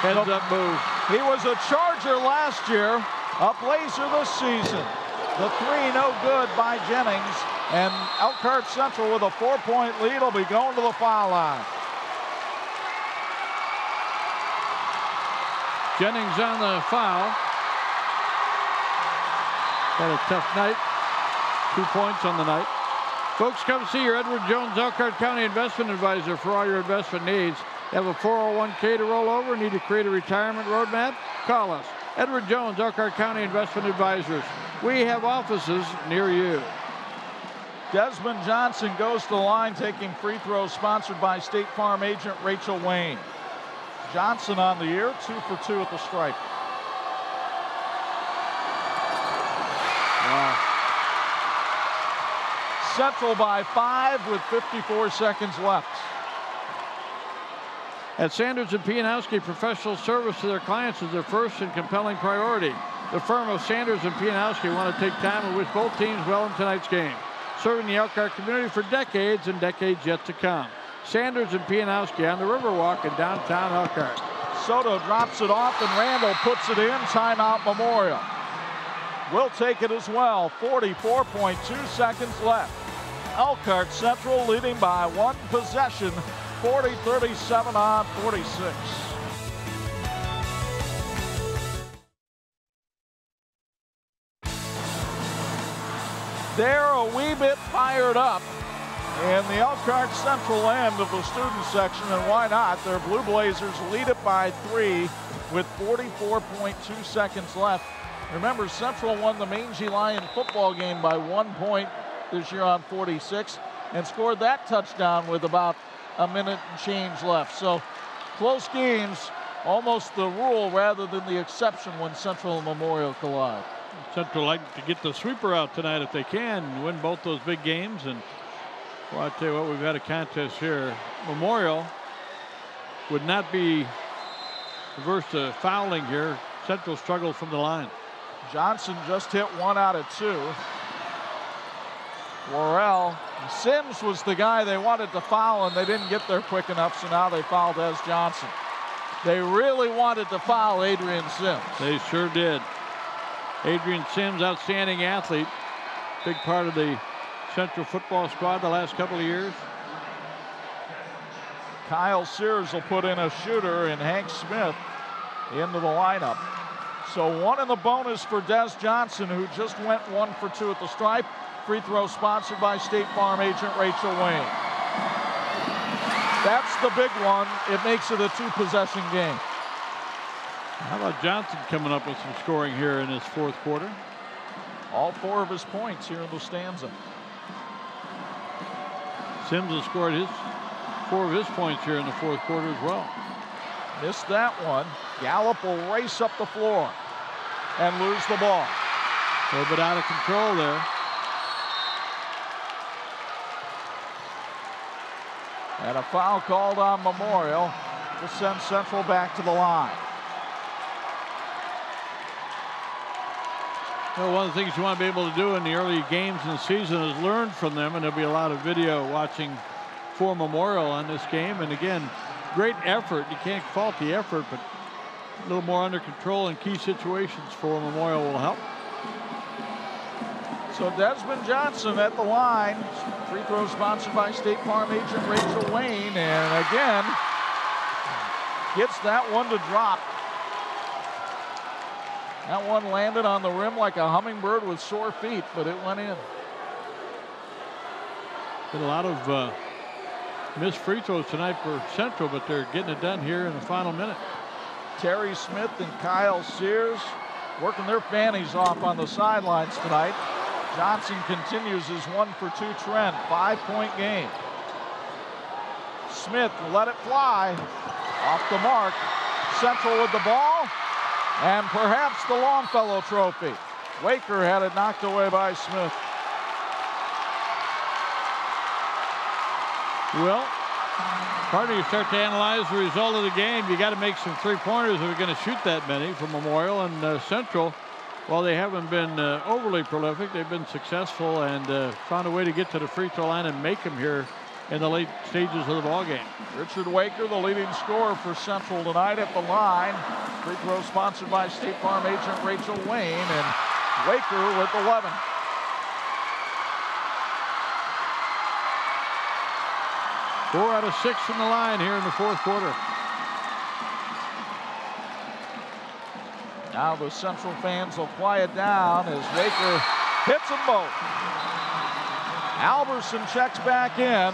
Heads-up move. He was a Charger last year, a Blazer this season. The 3 no good by Jennings, and Elkhart Central with a 4-point lead will be going to the foul line. Jennings on the foul. Had a tough night. 2 points on the night. Folks, come see your Edward Jones Elkhart County Investment Advisor for all your investment needs. Have a 401k to roll over? Need to create a retirement roadmap? Call us. Edward Jones, Elkhart County Investment Advisors. We have offices near you. Desmond Johnson goes to the line taking free throws, sponsored by State Farm agent Rachel Wayne. Johnson on the year, 2 for 2 at the stripe. Wow. Central by 5 with 54 seconds left. At Sanders & Pianowski, professional service to their clients is their first and compelling priority. The firm of Sanders & Pianowski want to take time and wish both teams well in tonight's game. Serving the Elkhart community for decades and decades yet to come. Sanders & Pianowski on the Riverwalk in downtown Elkhart. Soto drops it off and Randall puts it in. Timeout Memorial. We'll take it as well. 44.2 seconds left. Elkhart Central leading by 1 possession. 40-37 on 46. They're a wee bit fired up in the Elkhart Central end of the student section, and why not? Their Blue Blazers lead it by 3 with 44.2 seconds left. Remember, Central won the Mangy Lion football game by 1 point this year on 46 and scored that touchdown with about a minute and change left. So close games, almost the rule rather than the exception when Central and Memorial collide. Central like to get the sweeper out tonight if they can, win both those big games. And well, I tell you what, we've got a contest here. Memorial would not be averse to fouling here. Central struggles from the line. Johnson just hit 1 out of 2. Worrell. Sims was the guy they wanted to foul, and they didn't get there quick enough, so now they fouled Des Johnson. They really wanted to foul Adrian Sims. They sure did. Adrian Sims, outstanding athlete. Big part of the Central football squad the last couple of years. Kyle Sears will put in a shooter, and Hank Smith into the lineup. So 1 in the bonus for Des Johnson, who just went 1 for 2 at the stripe. Free throw sponsored by State Farm agent Rachel Wayne. That's the big one. It makes it a 2-possession game. How about Johnson coming up with some scoring here in his 4th quarter? All 4 of his points here in the stanza. Sims has scored 4 of his points here in the 4th quarter as well. Missed that one. Gallup will race up the floor and lose the ball. A little bit out of control there. And a foul called on Memorial to send Central back to the line. Well, one of the things you want to be able to do in the early games in the season is learn from them, and there'll be a lot of video watching for Memorial on this game. And again, great effort. You can't fault the effort, but a little more under control in key situations for Memorial will help. So Desmond Johnson at the line. Free throw sponsored by State Farm agent Rachel Wayne. And again, gets that one to drop. That one landed on the rim like a hummingbird with sore feet, but it went in. Been a lot of missed free throws tonight for Central, but they're getting it done here in the final minute. Terry Smith and Kyle Sears working their fannies off on the sidelines tonight. Johnson continues his 1 for 2 trend, 5-point game. Smith let it fly off the mark. Central with the ball, and perhaps the Longfellow Trophy. Waker had it knocked away by Smith. Well, partly you start to analyze the result of the game. You got to make some 3-pointers if you're going to shoot that many from Memorial. And Central, while they haven't been overly prolific, they've been successful and found a way to get to the free throw line and make them here in the late stages of the ball game. Richard Waker, the leading scorer for Central tonight at the line. Free throw sponsored by State Farm agent Rachel Wayne, and Waker with 11. Four out of 6 from the line here in the 4th quarter. Now the Central fans will quiet down as Waker hits them both. Alberson checks back in.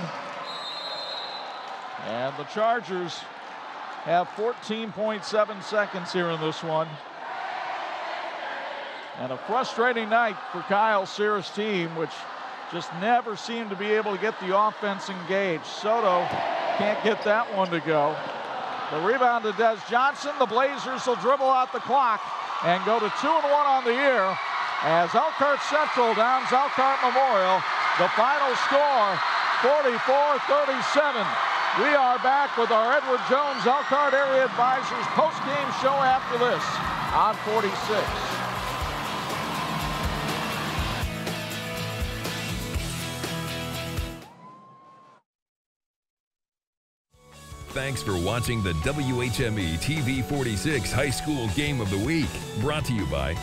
And the Chargers have 14.7 seconds here in this one. And a frustrating night for Kyle Sears' team, which just never seemed to be able to get the offense engaged. Soto can't get that one to go. The rebound to Des Johnson. The Blazers will dribble out the clock and go to 2-1 on the year as Elkhart Central downs Elkhart Memorial. The final score, 44-37. We are back with our Edward Jones Elkhart Area Advisors post-game show after this on 46. Thanks for watching the WHME TV 46 High School Game of the Week, brought to you by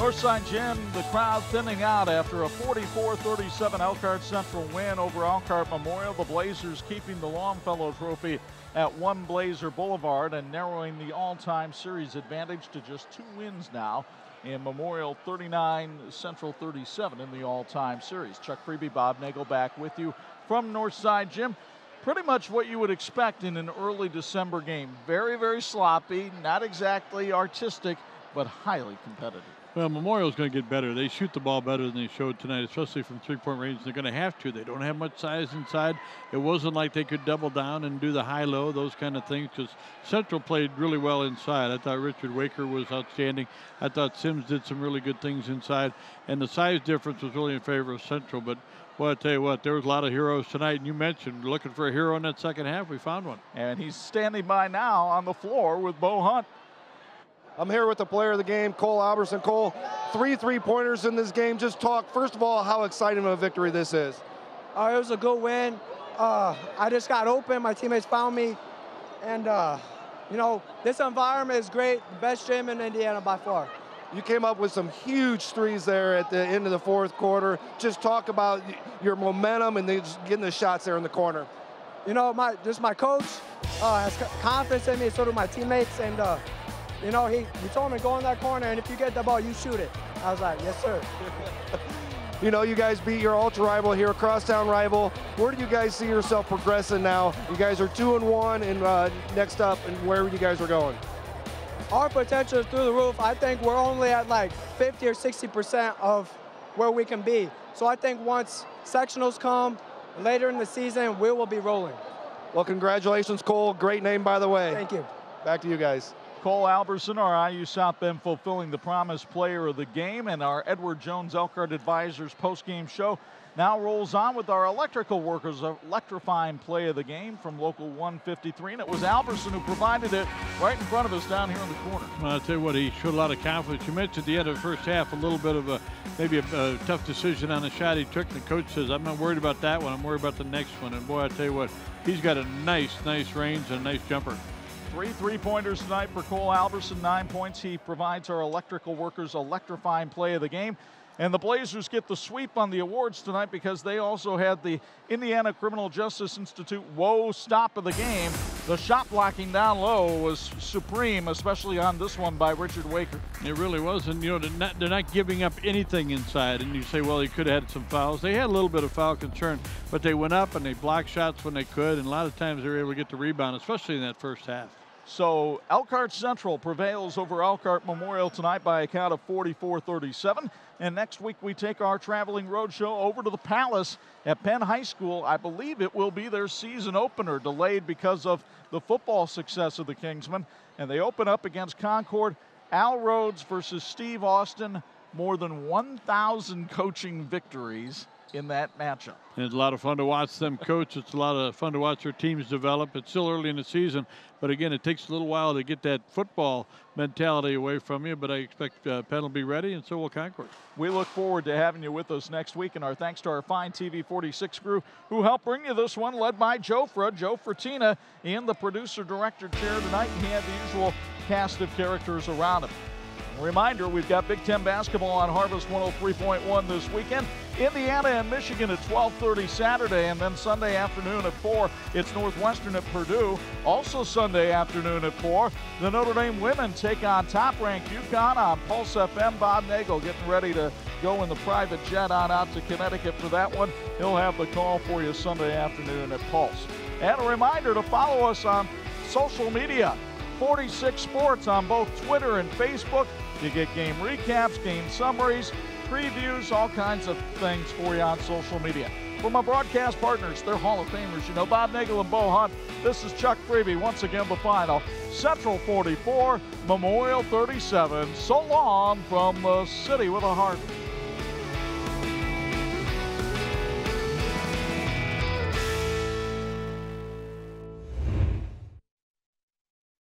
Northside Gym, the crowd thinning out after a 44-37 Elkhart Central win over Elkhart Memorial. The Blazers keeping the Longfellow Trophy at One Blazer Boulevard and narrowing the all-time series advantage to just 2 wins now. And Memorial 39, Central 37 in the all-time series. Chuck Freeby, Bob Nagel back with you from Northside Gym. Pretty much what you would expect in an early December game. Very, very sloppy, not exactly artistic, but highly competitive. Well, Memorial's going to get better. They shoot the ball better than they showed tonight, especially from three-point range. They're going to have to. They don't have much size inside. It wasn't like they could double down and do the high-low, those kind of things, because Central played really well inside. I thought Richard Waker was outstanding. I thought Sims did some really good things inside, and the size difference was really in favor of Central. But, boy, I tell you what, there was a lot of heroes tonight, and you mentioned looking for a hero in that second half. We found one. And he's standing by now on the floor with Bo Hunt. I'm here with the player of the game, Cole Alberson. Cole, 3 3-pointers in this game. Just talk, first of all, how exciting of a victory this is. It was a good win. I just got open. My teammates found me. And, you know, this environment is great. The best gym in Indiana by far. You came up with some huge threes there at the end of the fourth quarter. Just talk about your momentum and then just getting the shots there in the corner. You know, my coach has confidence in me, so do my teammates. And, you know, he told me go in that corner, and if you get the ball, you shoot it. I was like, yes, sir. You know, you guys beat your ultra rival here, crosstown rival. Where do you guys see yourself progressing now? You guys are 2-1, and next up, and where you guys are going? Our potential is through the roof. I think we're only at like 50 or 60% of where we can be. So I think once sectionals come later in the season, we will be rolling. Well, congratulations, Cole. Great name, by the way. Thank you. Back to you guys. Cole Alberson, our IU South Bend fulfilling the promise player of the game, and our Edward Jones Elkhart Advisors post-game show now rolls on with our electrical workers electrifying play of the game from local 153, and it was Alberson who provided it right in front of us down here in the corner. Well, I'll tell you what, he showed a lot of confidence. You mentioned at the end of the first half a little bit of maybe a tough decision on the shot he took, and the coach says, I'm not worried about that one, I'm worried about the next one. And boy, I tell you what, he's got a nice range and a nice jumper. 3 3-pointers tonight for Cole Alberson, 9 points. He provides our electrical workers electrifying play of the game. And the Blazers get the sweep on the awards tonight because they also had the Indiana Criminal Justice Institute whoa stop of the game. The shot blocking down low was supreme, especially on this one by Richard Waker. It really was, and you know, they're not giving up anything inside. And you say, well, he could have had some fouls. They had a little bit of foul concern, but they went up and they blocked shots when they could, and a lot of times they were able to get the rebound, especially in that first half. So Elkhart Central prevails over Elkhart Memorial tonight by a count of 44-37. And next week we take our traveling roadshow over to the Palace at Penn High School. I believe it will be their season opener, delayed because of the football success of the Kingsmen. And they open up against Concord. Al Rhodes versus Steve Austin. More than 1,000 coaching victories in that matchup. And it's a lot of fun to watch them coach. It's a lot of fun to watch their teams develop. It's still early in the season, but again, it takes a little while to get that football mentality away from you, but I expect Penn will be ready, and so will Concord. We look forward to having you with us next week, and our thanks to our fine TV 46 crew who helped bring you this one, led by Joe Fratina in the producer-director chair tonight, and he had the usual cast of characters around him. Reminder, we've got Big Ten basketball on Harvest 103.1 this weekend. Indiana and Michigan at 12:30 Saturday, and then Sunday afternoon at 4, it's Northwestern at Purdue. Also Sunday afternoon at 4, the Notre Dame women take on top-ranked UConn on Pulse FM. Bob Nagel getting ready to go in the private jet on out to Connecticut for that one. He'll have the call for you Sunday afternoon at Pulse. And a reminder to follow us on social media. 46 Sports on both Twitter and Facebook. You get game recaps, game summaries, previews, all kinds of things for you on social media. For my broadcast partners, they're Hall of Famers. You know, Bob Nagel and Bo Hunt. This is Chuck Freeby. Once again, the final. Central 44, Memorial 37. So long from the city with a heart.